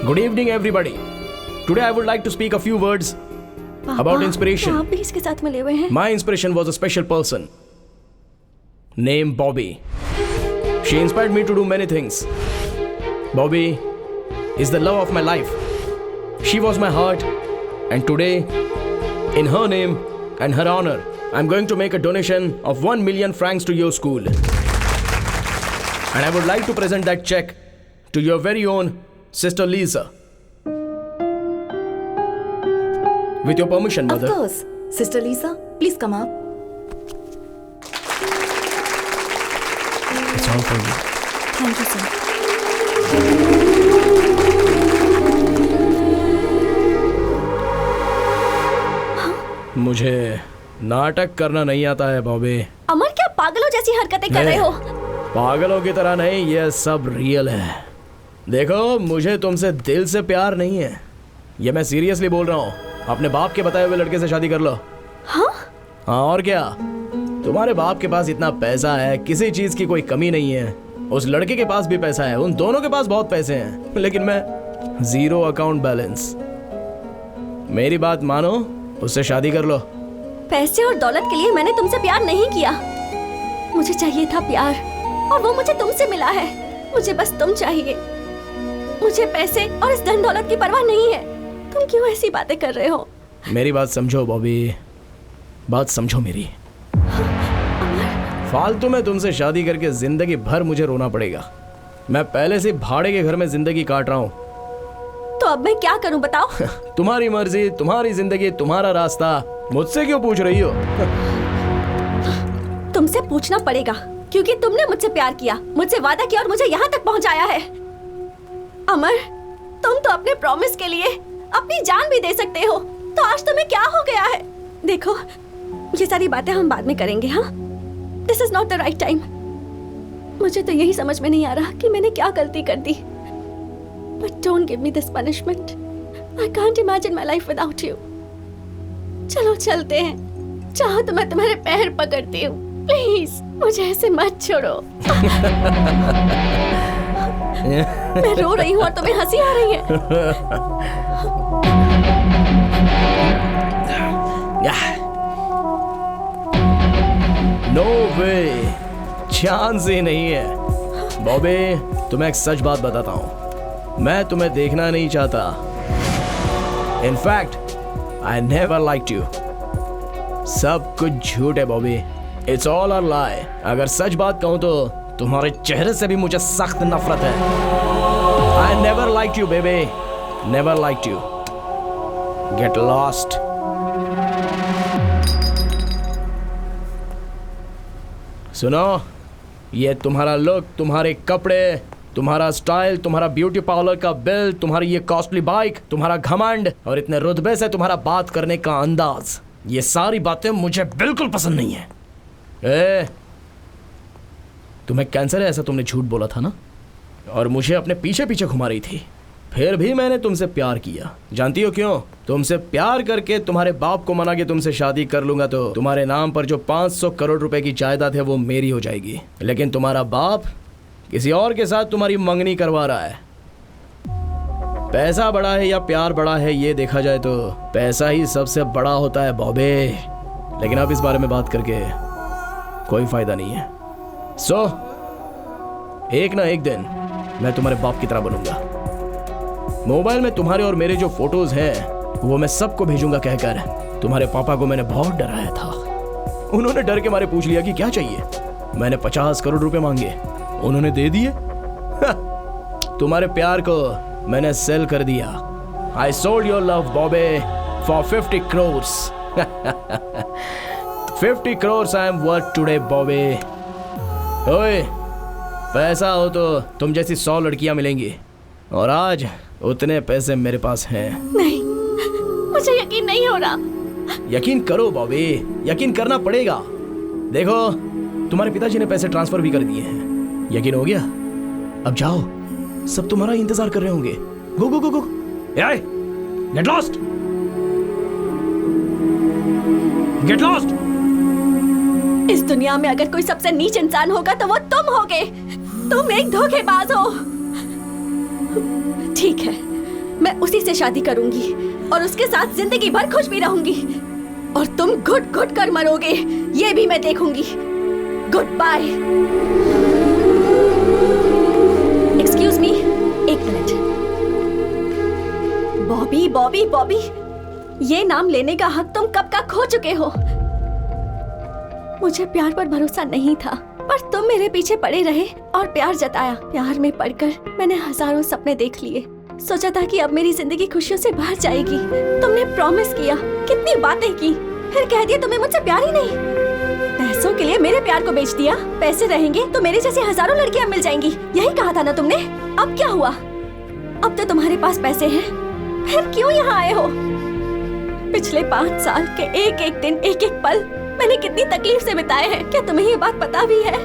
Good evening, everybody. Today I would like to speak a few words about inspiration. आप भी इसके साथ मिले हुए हैं? My inspiration was a special person named Bobby. She inspired me to do many things. Bobby is the love of my life. She was my heart, and today, in her name and her honor, I'm going to make a donation of 1 million francs to your school. And I would like to present that check to your very own Sister Lisa. With your permission, Mother. Of course. Sister Lisa, please come up. It's all for you. Thank you, sir. मुझे नाटक करना नहीं आता है बॉबी। अमर, क्या पागलों जैसी हरकतें कर रहे हो? पागलों की तरह नहीं, ये सब रियल है। देखो, मुझे तुमसे दिल से प्यार नहीं है, ये मैं सीरियसली बोल रहा हूँ। अपने बाप के बताए हुए लड़के से शादी कर लो। हाँ? और क्या, तुम्हारे बाप के पास इतना पैसा है, किसी चीज की कोई कमी नहीं है। उस लड़के के पास भी पैसा है, उन दोनों के पास बहुत पैसे हैं, लेकिन मैं जीरो अकाउंट बैलेंस। मेरी बात मानो, उससे शादी कर लो। पैसे और दौलत के लिए मैंने तुमसे प्यार नहीं किया। मुझे चाहिए था प्यार, और वो मुझे तुमसे मिला है। मुझे बस तुम चाहिए। मुझे पैसे और इस धन दौलत की परवाह नहीं है। तुम क्यों ऐसी बातें कर रहे हो? मेरी बात समझो बॉबी, बात समझो मेरी। फालतू में तुमसे शादी करके जिंदगी भर मुझे रोना पड़ेगा। मैं पहले से भाड़े के घर में जिंदगी काट रहा हूँ। तो अब मैं क्या करूं बताओ? तुम्हारी मर्जी, तुम्हारी जिंदगी, तुम्हारा रास्ता। मुझसे क्यों पूछ रही हो? तुमसे पूछना पड़ेगा, क्योंकि तुमने मुझसे प्यार किया, मुझसे वादा किया और मुझे यहाँ तक पहुँचाया है। अमर, तुम तो अपने प्रॉमिस के लिए अपनी जान भी दे सकते हो, तो आज तुम्हें क्या हो गया है? देखो, ये सारी बातें हम बाद में करेंगे। हाँ, this is not the right time. मुझे तो यही समझ में नहीं आ रहा कि मैंने क्या गलती कर दी। But don't give me this punishment. I can't imagine my life without you. चलो चलते हैं। चाहो तो मैं तुम्हारे पैर पकड़ती हूँ। प्लीज मुझे ऐसे मत छोड़ो। मैं रो रही हूँ और तुम्हें हंसी आ रही है। नो वे, चांस ही नहीं है। बॉबी, तुम्हें एक सच बात बताता हूँ, मैं तुम्हें देखना नहीं चाहता। In fact I never liked you. सब कुछ झूठ है बॉबी, इट्स ऑल अ लाई। अगर सच बात कहूँ तो तुम्हारे चेहरे से भी मुझे सख्त नफरत है। I never liked you, baby. Never liked you. Get lost. सुनो, ये तुम्हारा लुक, तुम्हारे कपड़े, तुम्हारा स्टाइल, तुम्हारा ब्यूटी पार्लर का बिल, तुम्हारी ये कॉस्टली बाइक, तुम्हारा घमंड और इतने रुतबे से तुम्हारा बात करने का अंदाज, ये सारी बातें मुझे बिल्कुल पसंद नहीं है। तुम्हें कैंसर है ऐसा तुमने झूठ बोला था ना, और मुझे अपने पीछे पीछे घुमा रही थी। फिर भी मैंने तुमसे प्यार किया। जानती हो क्यों? तुमसे प्यार करके तुम्हारे बाप को मना के तुमसे शादी कर लूंगा तो तुम्हारे नाम पर जो 500 करोड़ रुपए की जायदाद है वो मेरी हो जाएगी। लेकिन तुम्हारा बाप किसी और के साथ तुम्हारी मंगनी करवा रहा है। पैसा बड़ा है या प्यार बड़ा है, ये देखा जाए तो पैसा ही सबसे बड़ा होता है बॉबे। लेकिन अब इस बारे में बात करके कोई फायदा नहीं है। सो एक ना एक दिन मैं तुम्हारे बाप की तरह बनूंगा। मोबाइल में तुम्हारे और मेरे जो फोटोज हैं वो मैं सबको भेजूंगा कहकर तुम्हारे पापा को मैंने बहुत डराया था। उन्होंने डर के मारे पूछ लिया कि क्या चाहिए। मैंने 50 करोड़ रुपए मांगे, उन्होंने दे दिए। तुम्हारे प्यार को मैंने सेल कर दिया। I sold your love Bobby for 50 crores। 50 crores I am worth today Bobby. ओए, पैसा हो तो तुम जैसी 100 लड़कियां मिलेंगी, और आज उतने पैसे मेरे पास हैं। नहीं, मुझे यकीन नहीं हो रहा। यकीन करो बॉबी, यकीन करना पड़ेगा। देखो, तुम्हारे पिताजी ने पैसे ट्रांसफर भी कर दिए हैं। यकीन हो गया? अब जाओ, सब तुम्हारा इंतजार कर रहे होंगे। गो गो गो गो, गेट लॉस्ट, गेट लॉस्ट। इस दुनिया में अगर कोई सबसे नीच इंसान होगा तो वो तुम होगे। तुम एक धोखेबाज हो। ठीक है, मैं उसी से शादी करूंगी और उसके साथ जिंदगी भर खुश भी रहूंगी, और तुम घुट घुट कर मरोगे ये भी मैं देखूंगी। Good bye. एक्सक्यूज मी, एक मिनट। बॉबी बॉबी बॉबी, ये नाम लेने का हक तुम कब का खो चुके हो। मुझे प्यार पर भरोसा नहीं था, पर तुम मेरे पीछे पड़े रहे और प्यार जताया। प्यार में पड़कर मैंने हजारों सपने देख लिए। सोचा था कि अब मेरी जिंदगी खुशियों से भर जाएगी। तुमने प्रॉमिस किया, कितनी बातें की, फिर कह दिया तुम्हें मुझसे प्यार ही नहीं। पैसों के लिए मेरे प्यार को बेच दिया। पैसे रहेंगे तो मेरे जैसे हजारों लड़कियां मिल जाएंगी, यही कहा था ना तुमने। अब क्या हुआ? अब तो तुम्हारे पास पैसे हैं, फिर क्यों यहाँ आए हो? पिछले 5 साल के एक एक दिन, एक एक पल मैंने कितनी तकलीफ से बिताए हैं। क्या तुम्हें ये बात पता भी है?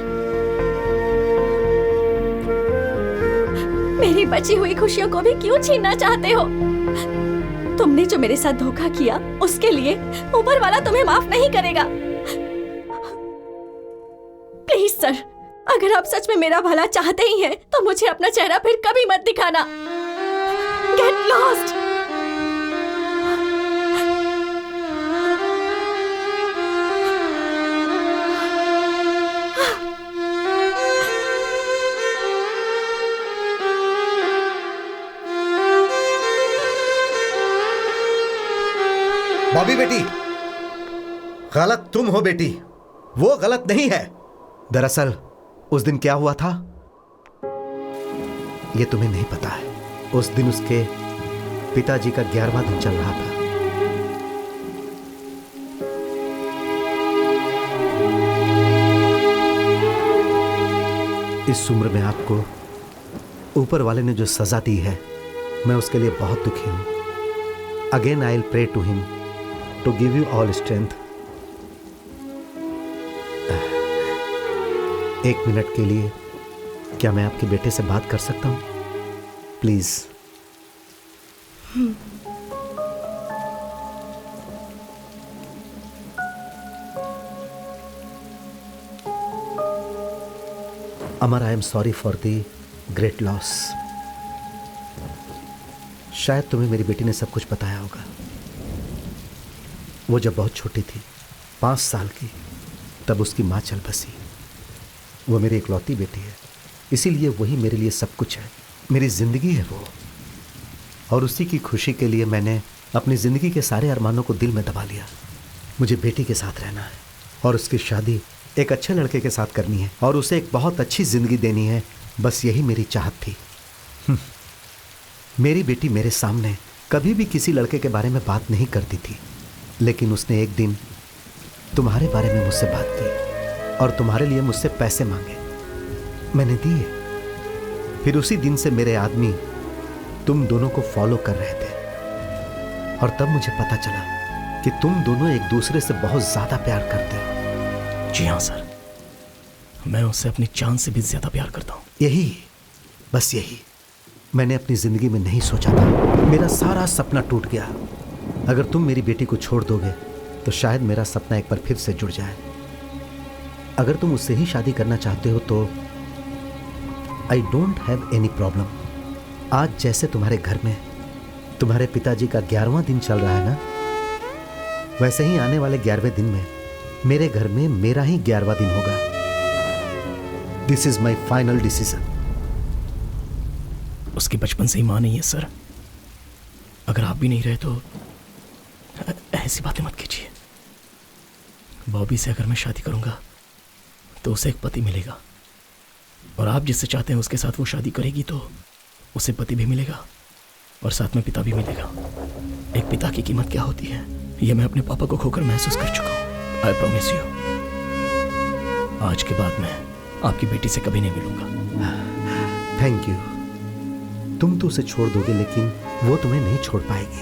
मेरी बची हुई खुशियों को भी क्यों छीनना चाहते हो? तुमने जो मेरे साथ धोखा किया उसके लिए ऊपर वाला तुम्हें माफ नहीं करेगा। प्लीज सर, अगर आप सच में मेरा भला चाहते ही हैं तो मुझे अपना चेहरा फिर कभी मत दिखाना। Get lost. बॉबी बेटी, गलत तुम हो बेटी, वो गलत नहीं है। दरअसल उस दिन क्या हुआ था ये तुम्हें नहीं पता है। उस दिन उसके पिताजी का 11वां दिन चल रहा था। इस उम्र में आपको ऊपर वाले ने जो सजा दी है, मैं उसके लिए बहुत दुखी हूं। Again I will pray to him to give you all strength। एक मिनट के लिए क्या मैं आपके बेटे से बात कर सकता हूं? Please. Amar, I am sorry for the great loss. शायद तुम्हें मेरी बेटी ने सब कुछ बताया होगा। वो जब बहुत छोटी थी, 5 साल की, तब उसकी माँ चल बसी। वो मेरी इकलौती बेटी है, इसीलिए वही मेरे लिए सब कुछ है। मेरी ज़िंदगी है वो, और उसी की खुशी के लिए मैंने अपनी ज़िंदगी के सारे अरमानों को दिल में दबा लिया। मुझे बेटी के साथ रहना है और उसकी शादी एक अच्छे लड़के के साथ करनी है और उसे एक बहुत अच्छी ज़िंदगी देनी है। बस यही मेरी चाहत थी। मेरी बेटी मेरे सामने कभी भी किसी लड़के के बारे में बात नहीं करती थी, लेकिन उसने एक दिन तुम्हारे बारे में मुझसे बात की और तुम्हारे लिए मुझसे पैसे मांगे। मैंने दिए। फिर उसी दिन से मेरे आदमी तुम दोनों को फॉलो कर रहे थे, और तब मुझे पता चला कि तुम दोनों एक दूसरे से बहुत ज्यादा प्यार करते हो। जी हाँ सर, मैं उससे अपनी जान से भी ज्यादा प्यार करता हूँ। यही, बस यही मैंने अपनी जिंदगी में नहीं सोचा था। मेरा सारा सपना टूट गया। अगर तुम मेरी बेटी को छोड़ दोगे तो शायद मेरा सपना एक बार फिर से जुड़ जाए। अगर तुम उससे ही शादी करना चाहते हो तो I don't have any problem. आज जैसे तुम्हारे घर में तुम्हारे पिताजी का 11वां दिन चल रहा है ना, वैसे ही आने वाले 11वें दिन में मेरे घर में मेरा ही 11वां दिन होगा। This is my final decision. उसकी बचपन से ही मां नहीं है सर। अगर आप भी नहीं रहे तो ऐसी बातें मत कीजिए। बॉबी से अगर मैं शादी करूंगा तो उसे एक पति मिलेगा, और आप जिससे चाहते हैं उसके साथ वो शादी करेगी तो उसे पति भी मिलेगा और साथ में पिता भी मिलेगा। एक पिता की कीमत क्या होती है ये मैं अपने पापा को खोकर महसूस कर चुका हूं। आई प्रॉमिस यू, आज के बाद मैं आपकी बेटी से कभी नहीं मिलूंगा। Thank you. तुम तो उसे छोड़ दोगे लेकिन वो तुम्हें नहीं छोड़ पाएगी।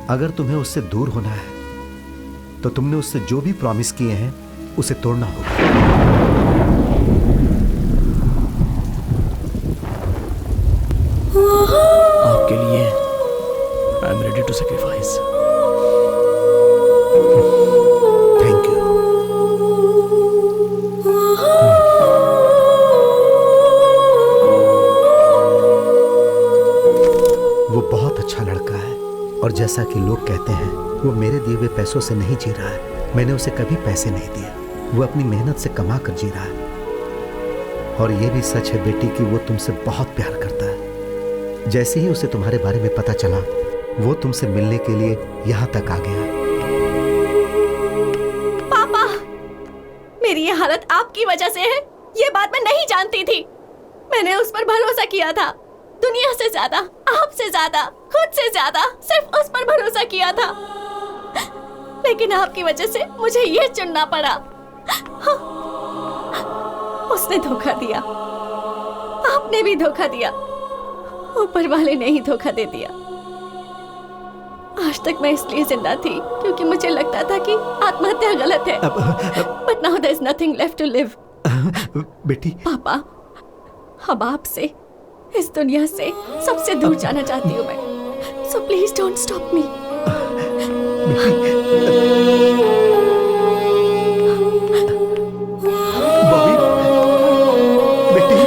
अगर तुम्हें उससे दूर होना है तो तुमने उससे जो भी प्रॉमिस किए हैं उसे तोड़ना होगा। आपके लिए I am ready to sacrifice. Thank you. वो बहुत अच्छा लड़का है और जैसा कि लोग कहते हैं वो मेरे दिए हुए पैसों से नहीं जी रहा है। मैंने उसे कभी पैसे नहीं दिए, वो अपनी मेहनत से कमा कर जी रहा है। और ये भी सच है बेटी कि वो तुमसे बहुत प्यार करता है। जैसे ही उसे तुम्हारे बारे में पता चला वो तुमसे मिलने के लिए यहाँ तक आ गया। पापा, मेरी ये हालत आपकी वजह से है, ये बात मैं नहीं जानती थी। मैंने उस पर भरोसा किया था, दुनिया से ज्यादा, आपसे ज्यादा, खुद से ज्यादा, सिर्फ उस पर भरोसा किया था। लेकिन आपकी वजह से मुझे ये चुनना पड़ा। हाँ, उसने धोखा दिया, आपने भी धोखा दिया, ऊपर वाले ने ही धोखा दे दिया। आज तक मैं इसलिए जिंदा थी क्योंकि मुझे लगता था कि आत्महत्या गलत है। But now there is nothing left to live. बेटी। पापा, अब आपसे, इस दुनिया से सबसे दूर जाना चाहती हूँ मैं। So please don't stop me. Bobby, बेटी।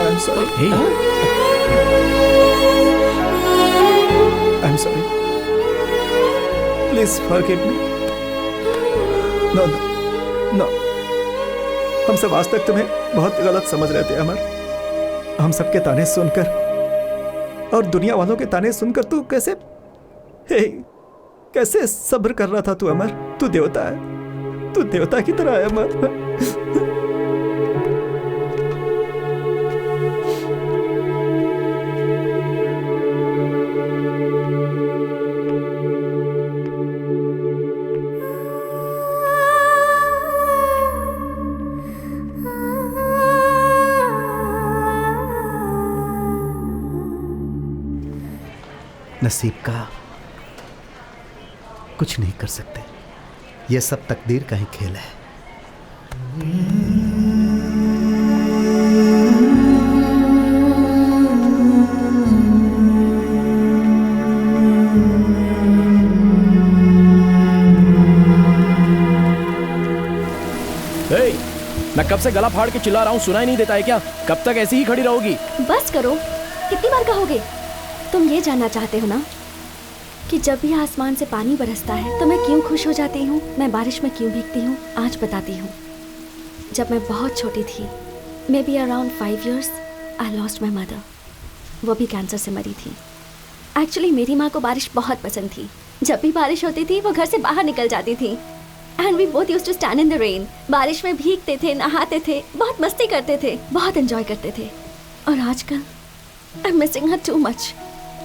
I'm sorry. Hey. I'm sorry. Please forgive me. No, no, no. हम सब आज तक तुम्हें बहुत गलत समझ रहे थे अमर। हम सबके ताने सुनकर और दुनिया वालों के ताने सुनकर तू कैसे सब्र कर रहा था तू अमर। तू देवता है, तू देवता की तरह है अमर। नसीब का कुछ नहीं कर सकते, ये सब तकदीर का ही खेल है। मैं कब से गला फाड़ के चिल्ला रहा हूँ, सुनाई नहीं देता है क्या? कब तक ऐसी ही खड़ी रहोगी? बस करो, कितनी बार कहोगे? तुम ये जानना चाहते हो ना कि जब भी आसमान से पानी बरसता है तो मैं क्यों खुश हो जाती हूँ, मैं बारिश में क्यों भीगती हूँ? आज बताती हूँ। जब मैं बहुत छोटी थी, may be around 5 years, I lost my mother. वो भी कैंसर से मरी थी। एक्चुअली मेरी माँ को बारिश बहुत पसंद थी। जब भी बारिश होती थी वो घर से बाहर निकल जाती थी। And we both used to stand in the rain. बारिश में भीगते थे, नहाते थे, बहुत मस्ती करते थे, बहुत एंजॉय करते थे। और आजकल I am missing her too much.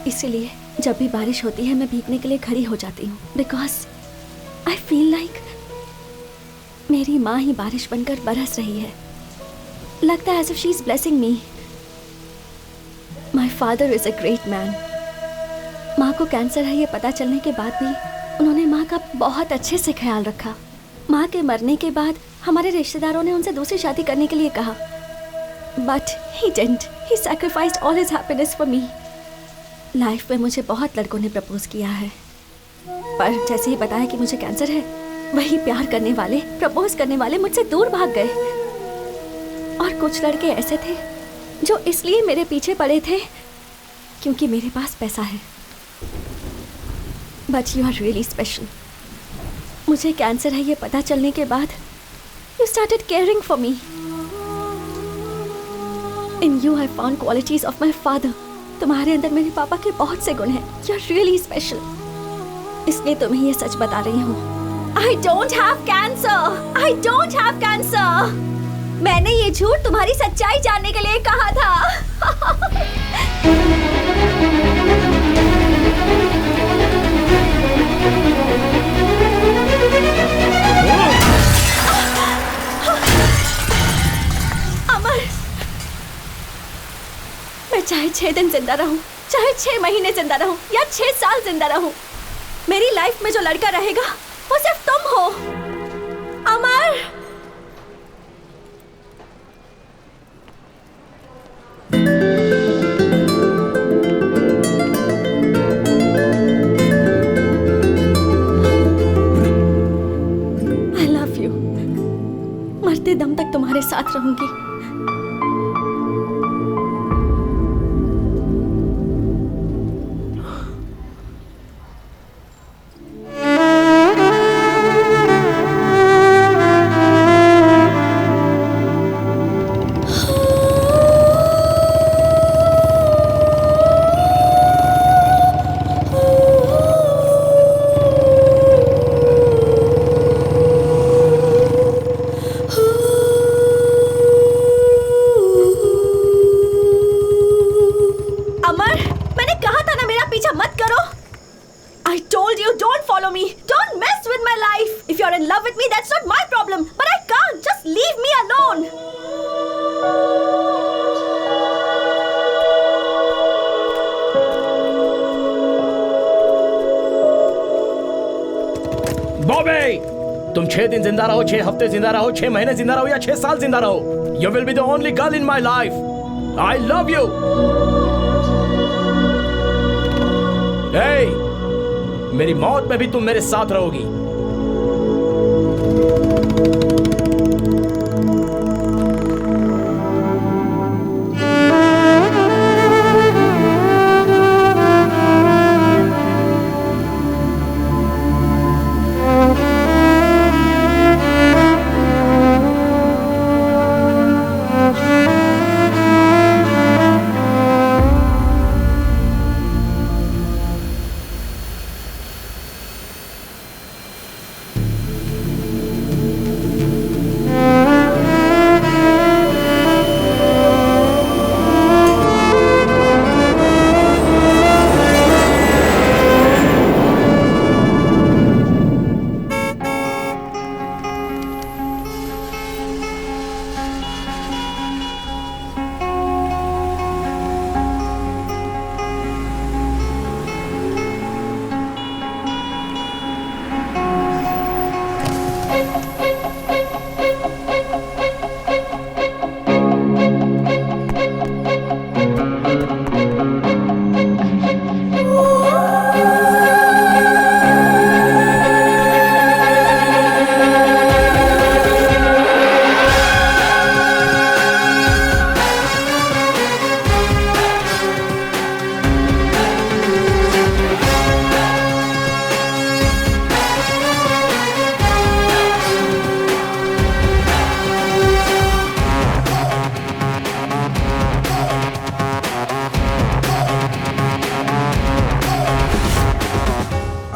इसीलिए जब भी बारिश होती है मैं भीगने के लिए खड़ी हो जाती हूँ, बिकॉज आई फील लाइक मेरी माँ ही बारिश बनकर बरस रही है। लगता है as if she is blessing me. My father is a great man. माँ को कैंसर है ये पता चलने के बाद भी उन्होंने माँ का बहुत अच्छे से ख्याल रखा। माँ के मरने के बाद हमारे रिश्तेदारों ने उनसे दूसरी शादी करने के लिए कहा, but he didn't. He sacrificed all his happiness for me. Life में मुझे बहुत लड़कों ने प्रपोज किया है, पर जैसे ही बताया कि मुझे कैंसर है, वही प्यार करने वाले, प्रपोज करने वाले मुझसे दूर भाग गए। कुछ लड़के ऐसे थे जो इसलिए मेरे पीछे पड़े थे क्योंकि मेरे पास पैसा है। But you are really special. मुझे कैंसर है ये पता चलने के बाद you started caring for me. In you I found qualities of my father. तुम्हारे अंदर मेरे पापा के बहुत से गुण हैं। यू आर रियली स्पेशल, इसलिए तुम्हें ये सच बता रही हूँ। I don't have cancer. I don't have cancer. मैंने ये झूठ तुम्हारी सच्चाई जानने के लिए कहा था। अमर, मैं चाहे 6 दिन जिंदा रहूं, चाहे 6 महीने जिंदा रहूं या 6 साल जिंदा रहूं, मेरी लाइफ में जो लड़का रहेगा वो सिर्फ तुम हो। अमर, आई लव यू। मरते दम तक तुम्हारे साथ रहूंगी। तुम 6 दिन जिंदा रहो, 6 हफ्ते जिंदा रहो, 6 महीने जिंदा रहो या 6 साल जिंदा रहो, you will be the only girl in my life. I love you. मेरी मौत में भी तुम मेरे साथ रहोगी।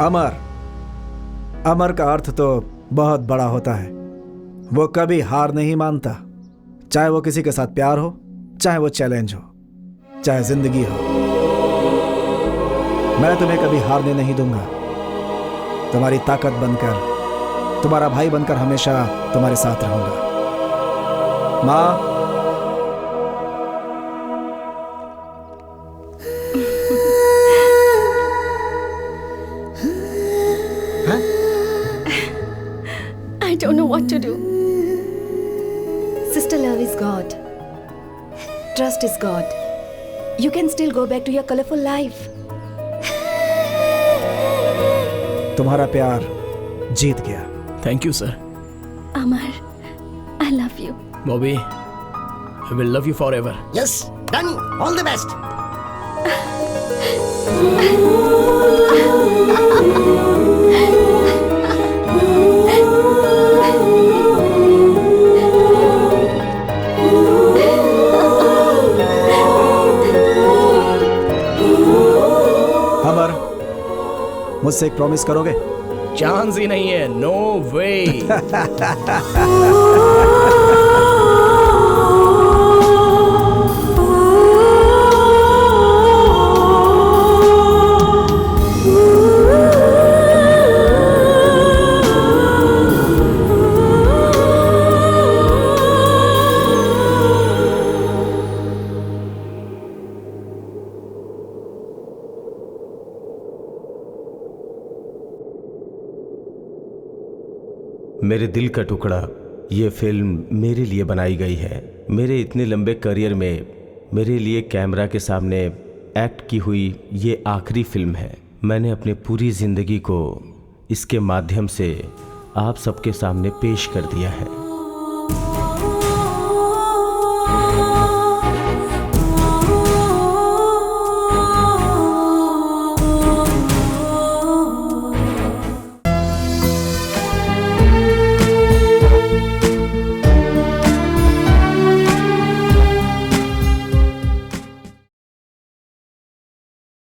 अमर, अमर का अर्थ तो बहुत बड़ा होता है। वो कभी हार नहीं मानता, चाहे वो किसी के साथ प्यार हो, चाहे वो चैलेंज हो, चाहे जिंदगी हो। मैं तुम्हें कभी हारने नहीं दूंगा। तुम्हारी ताकत बनकर, तुम्हारा भाई बनकर हमेशा तुम्हारे साथ रहूंगा। माँ, I don't know what to do. Sister, love is God. Trust is God. You can still go back to your colorful life. तुम्हारा प्यार जीत गया। Thank you sir. Amar, I love you. Bobby, I will love you forever. Yes, done. All the best. अमर, मुझसे एक promise करोगे? Chance ही नहीं है. No वे. मेरे दिल का टुकड़ा, ये फिल्म मेरे लिए बनाई गई है. मेरे इतने लंबे करियर में मेरे लिए कैमरा के सामने एक्ट की हुई ये आखिरी फिल्म है. मैंने अपनी पूरी ज़िंदगी को इसके माध्यम से आप सबके सामने पेश कर दिया है.